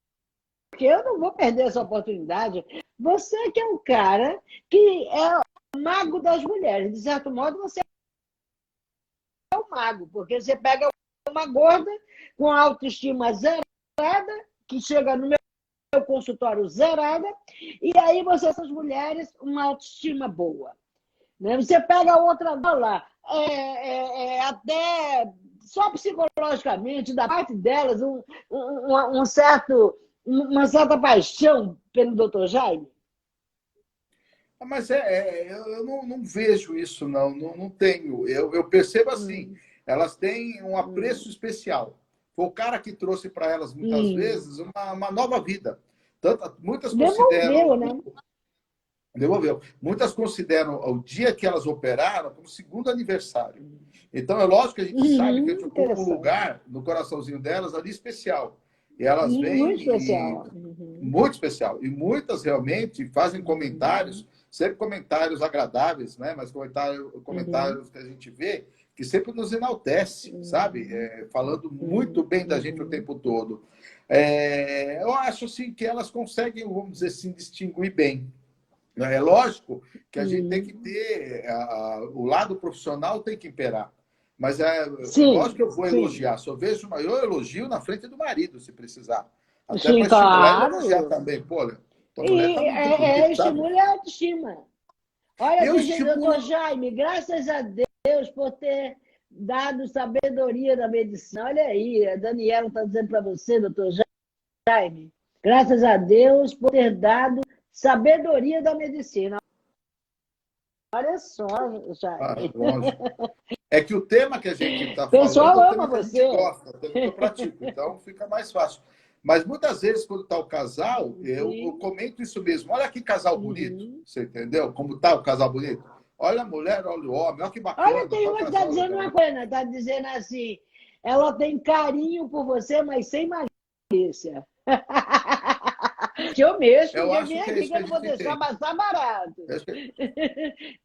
eu não vou perder essa oportunidade. Você que é o cara que é o mago das mulheres. De certo modo, você é o mago, porque você pega uma gorda com autoestima zerada, que chega no meu consultório zerada, e aí você, essas mulheres, uma autoestima boa. Né? Você pega outra lá, até só psicologicamente, da parte delas, uma certa paixão pelo Dr. Jaime. Mas eu não vejo isso, não tenho. Eu percebo assim, elas têm um apreço especial. Foi o cara que trouxe para elas, muitas vezes, uma nova vida. Muitas consideram... Devolveu. Muitas consideram o dia que elas operaram como segundo aniversário. Então, é lógico que a gente sabe que a gente ocupa um lugar no coraçãozinho delas ali especial. E elas vêm... Muito especial. Muito especial. E muitas realmente fazem comentários, sempre comentários agradáveis, né? Mas comentários que a gente vê que sempre nos enaltece, sabe? Falando muito bem da gente o tempo todo. Eu acho assim, que elas conseguem, vamos dizer assim, distinguir bem. É lógico que a gente tem que ter... o lado profissional tem que imperar. Mas lógico que eu vou elogiar. Só vejo o maior elogio na frente do marido, se precisar. Até para estimular e elogiar também. Pô, olha, estimula a autoestima. Olha, doutor Jaime, graças a Deus por ter dado sabedoria da medicina. Olha aí, a Daniela está dizendo para você, doutor Jaime, graças a Deus por ter dado sabedoria da medicina. Olha só, Jaime. É que o tema que a gente está falando... Pessoal é o ama tema que você. a gente gosta, o tema que eu pratico. Então, fica mais fácil. Mas muitas vezes, quando está o casal, eu comento isso mesmo. Olha que casal bonito. Você entendeu? Como está o casal bonito? Olha a mulher, olha o homem. Olha que bacana. Olha, tem uma que está dizendo uma coisa. Está dizendo assim, ela tem carinho por você, mas sem malícia. Eu mesmo, eu acho minha que amiga, não vou deixar passar barato.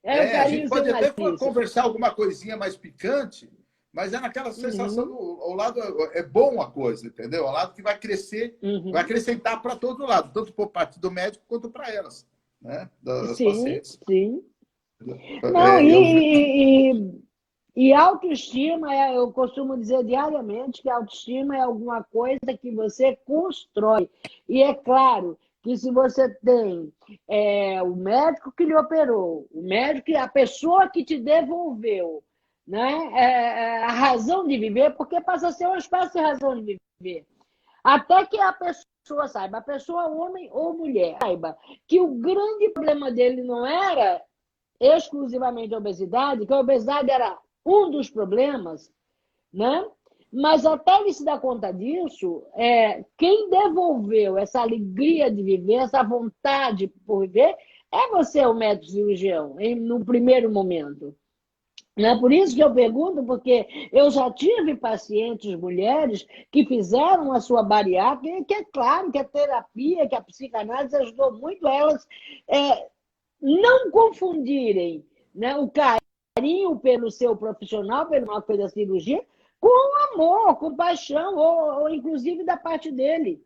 A gente pode até conversar alguma coisinha mais picante, mas é naquela sensação, ao lado é bom a coisa, entendeu? Ao lado que vai crescer, vai acrescentar para todo lado, tanto por parte do médico quanto para elas, né? Das pacientes. Sim. Não, e autoestima, eu costumo dizer diariamente que autoestima é alguma coisa que você constrói. E é claro que se você tem o médico que lhe operou, o médico, a pessoa que te devolveu, né, a razão de viver, porque passa a ser uma espécie de razão de viver. Até que a pessoa saiba, a pessoa, homem ou mulher, saiba que o grande problema dele não era exclusivamente a obesidade, que a obesidade era um dos problemas, né? Mas até ele se dar conta disso, quem devolveu essa alegria de viver, essa vontade por viver, é você, o médico cirurgião, no primeiro momento. Não é por isso que eu pergunto, porque eu já tive pacientes mulheres que fizeram a sua bariátrica, que é claro que a terapia, que a psicanálise ajudou muito elas não confundirem, né, o carinho pelo seu profissional, pela coisa da cirurgia, com amor, com paixão, ou inclusive da parte dele.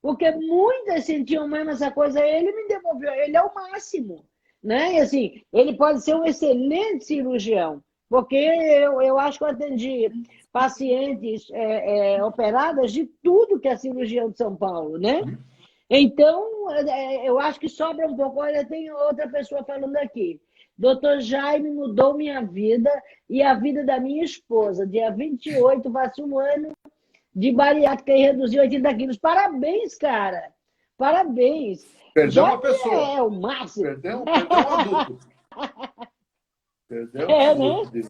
Porque muitas sentiam mesmo essa coisa, ele me devolveu, ele é o máximo. Né? E assim, ele pode ser um excelente cirurgião, porque eu acho que eu atendi pacientes operadas de tudo que é cirurgião de São Paulo, né? Então, eu acho que sobra um pouco. Olha, tem outra pessoa falando aqui. Doutor Jaime mudou minha vida e a vida da minha esposa. Dia 28, faz um ano de bariátrica e reduziu 80 quilos. Parabéns, cara. Parabéns. Perdeu uma pessoa. É o máximo. Perdeu um adulto. Perdeu um adulto. Né?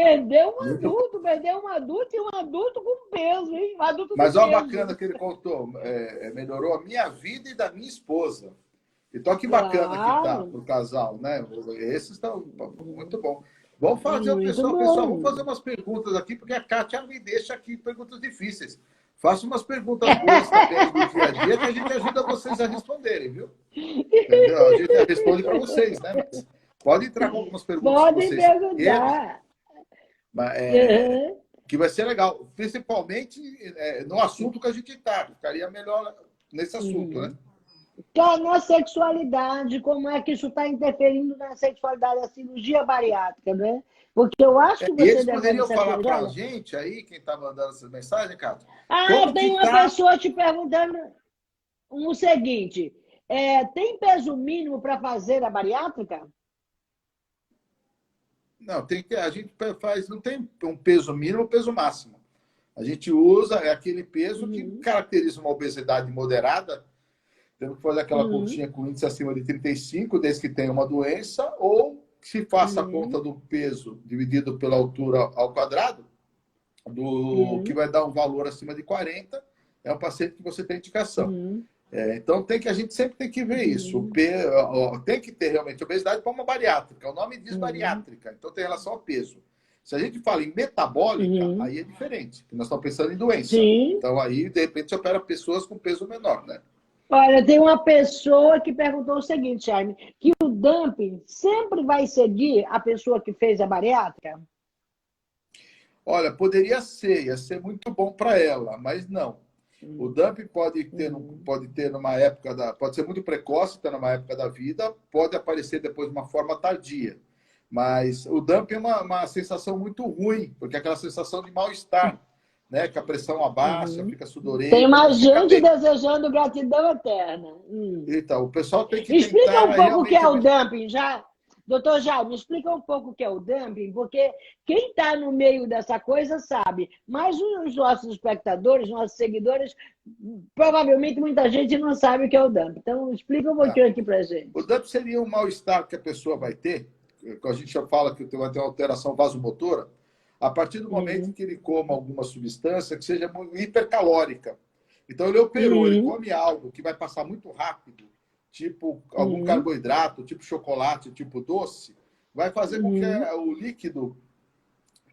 Perdeu um adulto e um adulto com peso, hein? Um adulto Mas olha bacana que ele contou. Melhorou a minha vida e da minha esposa. Então, que bacana que tá pro casal, né? Esses estão muito bom. Vamos fazer o pessoal, vamos fazer umas perguntas aqui, porque a Kátia me deixa aqui perguntas difíceis. Faça umas perguntas boas também do dia a dia, que a gente ajuda vocês a responderem, viu? Entendeu? A gente responde para vocês, né? Mas pode entrar com algumas perguntas. Podem perguntar. Que vai ser legal, principalmente no assunto que a gente está. Ficaria melhor nesse assunto, né? Na sexualidade, como é que isso está interferindo na sexualidade, a cirurgia bariátrica, né? Porque eu acho que você eles deve poderiam falar para a gente aí, quem está mandando essas mensagens, Cátia? Tem uma pessoa te perguntando o seguinte: tem peso mínimo para fazer a bariátrica? Não, a gente faz, não tem um peso mínimo ou peso máximo. A gente usa aquele peso que caracteriza uma obesidade moderada. Temos que fazer aquela continha com índice acima de 35, desde que tenha uma doença, ou se faça a conta do peso dividido pela altura ao quadrado, que vai dar um valor acima de 40, é um paciente que você tem indicação. Então, a gente sempre tem que ver isso. Tem que ter realmente obesidade para uma bariátrica. O nome diz bariátrica, então tem relação ao peso. Se a gente fala em metabólica, aí é diferente, porque nós estamos pensando em doença. Então, aí, de repente, você opera pessoas com peso menor, né? Olha, tem uma pessoa que perguntou o seguinte, Jaime, que o dumping sempre vai seguir a pessoa que fez a bariátrica? Olha, poderia ser, ia ser muito bom para ela, mas não. O dumping pode ter numa época pode ser muito precoce, tá numa época da vida, pode aparecer depois de uma forma tardia. Mas o dumping é uma sensação muito ruim, porque é aquela sensação de mal-estar, né? Que a pressão abaixa, fica sudorento. Tem mais gente desejando gratidão eterna. Então, o pessoal tem que explica um pouco o que é o dumping, já. Doutor Jaime, explica um pouco o que é o dumping, porque quem está no meio dessa coisa sabe, mas os nossos espectadores, nossos seguidores, provavelmente muita gente não sabe o que é o dumping. Então, explica um pouquinho aqui para a gente. O dumping seria um mal-estar que a pessoa vai ter, quando a gente já fala que vai ter uma alteração vasomotora, a partir do momento que ele coma alguma substância que seja hipercalórica. Então, ele operou, ele come algo que vai passar muito rápido, tipo algum carboidrato, tipo chocolate, tipo doce, vai fazer com que o líquido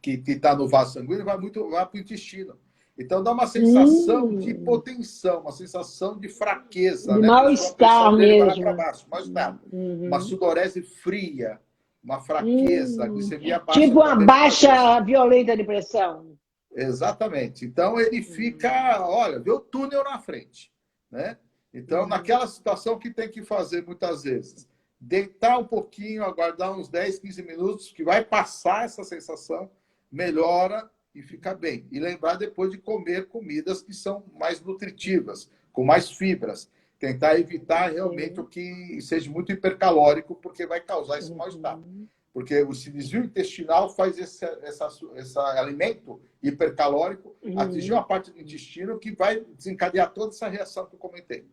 que está no vaso sanguíneo vá para o intestino. Então, dá uma sensação de hipotensão, uma sensação de fraqueza. De né? mal-estar mesmo. Para baixo, mal-estar. Uma sudorese fria, uma fraqueza, glicemia baixa. Tipo uma baixa violenta de pressão. Exatamente. Então, ele fica, olha, vê o túnel na frente, né? Então, naquela situação, o que tem que fazer muitas vezes? Deitar um pouquinho, aguardar uns 10, 15 minutos, que vai passar essa sensação, melhora e fica bem. E lembrar depois de comer comidas que são mais nutritivas, com mais fibras. tentar evitar realmente o que seja muito hipercalórico, porque vai causar esse mal-estar. Porque o desvio intestinal faz esse alimento hipercalórico atingir uma parte do intestino que vai desencadear toda essa reação que eu comentei.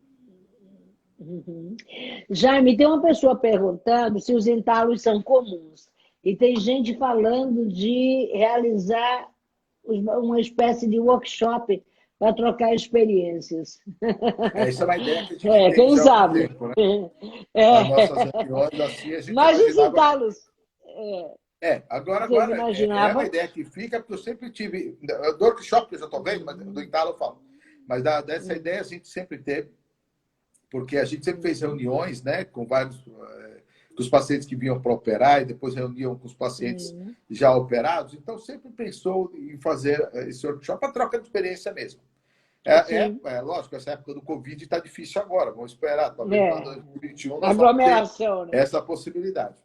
Jaime, tem uma pessoa perguntando se os entalos são comuns. E tem gente falando de realizar uma espécie de workshop para trocar experiências. Essa é uma ideia que a gente tem Quem já há algum sabe? tempo, né? Nas nossas reuniões, assim, a gente Mas os imaginava... entalos... Agora é uma ideia que fica, porque eu sempre tive... Do workshop que eu já estou vendo, mas do entalo eu falo. Mas dessa ideia a gente sempre teve, porque a gente sempre fez reuniões, né, com vários... com os pacientes que vinham para operar e depois reuniam com os pacientes já operados. Então, sempre pensou em fazer esse workshop para troca de experiência mesmo. Lógico, essa época do Covid está difícil agora. Vamos esperar, talvez para 2021 nós vamos ter essa possibilidade.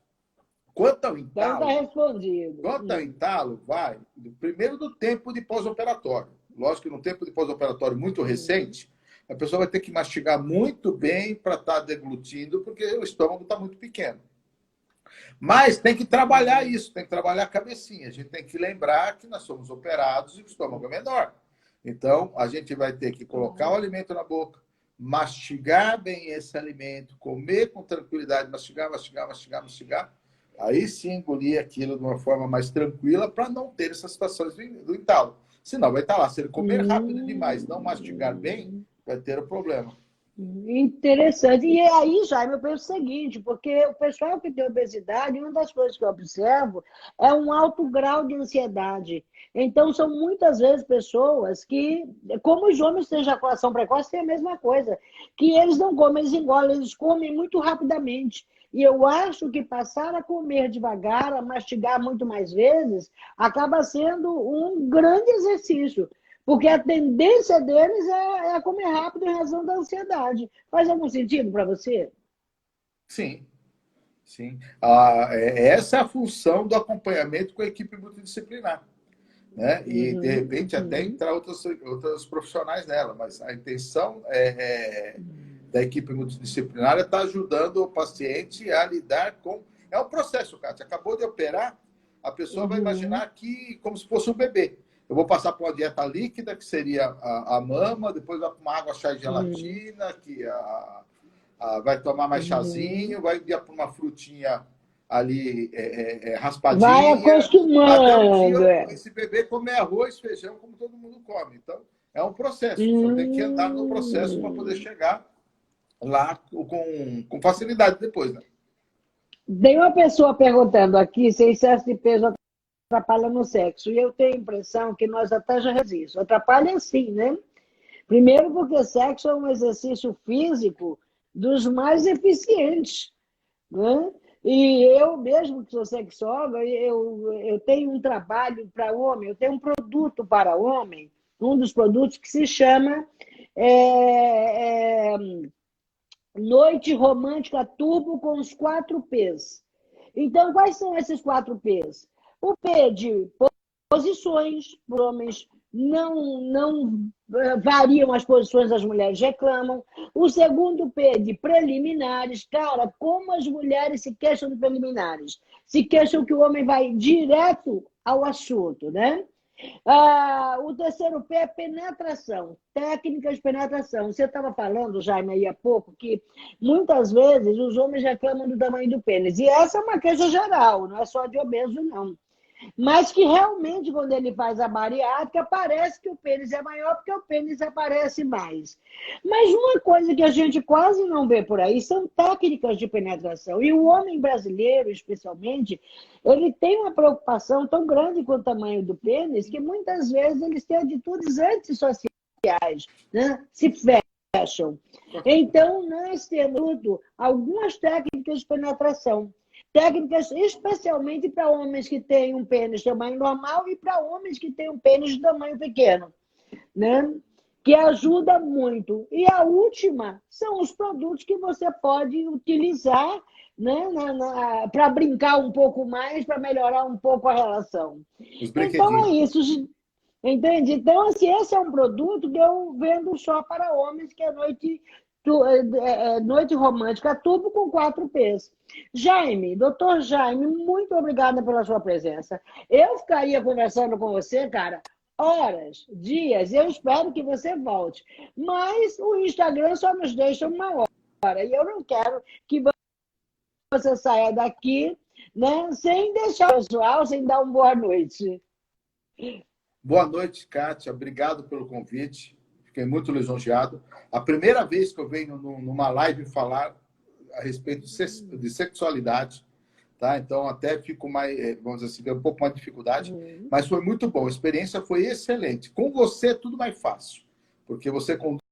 Quanto ao entalo, então, tá respondido. Quanto ao entalo, vai primeiro do tempo de pós-operatório. Lógico que no tempo de pós-operatório muito recente, a pessoa vai ter que mastigar muito bem para estar deglutindo, porque o estômago está muito pequeno. Mas tem que trabalhar isso, tem que trabalhar a cabecinha. A gente tem que lembrar que nós somos operados e o estômago é menor. Então, a gente vai ter que colocar o alimento na boca, mastigar bem esse alimento, comer com tranquilidade, mastigar. Aí sim engolir aquilo de uma forma mais tranquila para não ter essas situações do entalo. Senão vai estar lá. Se ele comer rápido demais, não mastigar bem, vai ter o problema. Interessante. E aí, Jaime, eu penso o seguinte, porque o pessoal que tem obesidade, uma das coisas que eu observo é um alto grau de ansiedade. Então, são muitas vezes pessoas que, como os homens têm ejaculação precoce, tem a mesma coisa, que eles não comem, eles engolem, eles comem muito rapidamente. E eu acho que passar a comer devagar, a mastigar muito mais vezes, acaba sendo um grande exercício. Porque a tendência deles é comer rápido em razão da ansiedade. Faz algum sentido para você? Sim. Essa é a função do acompanhamento com a equipe multidisciplinar. Né? E, de repente, até entrar outros profissionais nela. Mas a intenção da equipe multidisciplinar é estar ajudando o paciente a lidar com... É um processo, Kátia. Acabou de operar, a pessoa vai imaginar que como se fosse um bebê. Eu vou passar por uma dieta líquida, que seria a mama, depois vai para uma água, chá e gelatina, que vai tomar mais chazinho, vai ir para uma frutinha ali raspadinha. Vai acostumando. Até esse bebê comer arroz, feijão, como todo mundo come. Então, é um processo. Só tem que andar no processo para poder chegar lá com facilidade depois, né? Tem uma pessoa perguntando aqui se excesso de peso atrapalha no sexo. E eu tenho a impressão que nós até já resistimos. Atrapalha sim, né? Primeiro porque sexo é um exercício físico dos mais eficientes, né? E eu mesmo, que sou sexóloga, eu tenho um trabalho para homem, eu tenho um produto para homem, um dos produtos que se chama Noite Romântica Turbo com os 4 P's. Então, quais são esses 4 P's? O P de posições, os homens não variam as posições, as mulheres reclamam. O segundo P de preliminares. Cara, como as mulheres se queixam de preliminares? Se queixam que o homem vai direto ao assunto, né? O terceiro P é penetração, técnicas de penetração. Você estava falando, Jaime, aí há pouco, que muitas vezes os homens reclamam do tamanho do pênis. E essa é uma queixa geral, não é só de obeso, não. Mas que realmente, quando ele faz a bariátrica, parece que o pênis é maior porque o pênis aparece mais. Mas uma coisa que a gente quase não vê por aí são técnicas de penetração. E o homem brasileiro, especialmente, ele tem uma preocupação tão grande com o tamanho do pênis que muitas vezes eles têm atitudes antissociais, né? Se fecham. Então, nós temos algumas técnicas de penetração. Técnicas especialmente para homens que têm um pênis de tamanho normal e para homens que têm um pênis de tamanho pequeno, né? Que ajuda muito. E a última são os produtos que você pode utilizar, né, para brincar um pouco mais, para melhorar um pouco a relação. Então é isso, entende? Então, assim, esse é um produto que eu vendo só para homens, que é a Noite Noite Romântica Tubo com 4 P's. Jaime, doutor Jaime, muito obrigada pela sua presença. Eu ficaria conversando com você, cara, horas, dias. Eu espero que você volte. Mas o Instagram só nos deixa uma hora. E eu não quero que você saia daqui, né, sem deixar o pessoal, sem dar uma boa noite. Boa noite, Kátia. Obrigado pelo convite. Fiquei muito lisonjeado. A primeira vez que eu venho numa live falar a respeito de sexualidade, tá? Então até fico mais, vamos dizer assim, tem um pouco mais de dificuldade, mas foi muito bom. A experiência foi excelente. Com você é tudo mais fácil, porque você conduz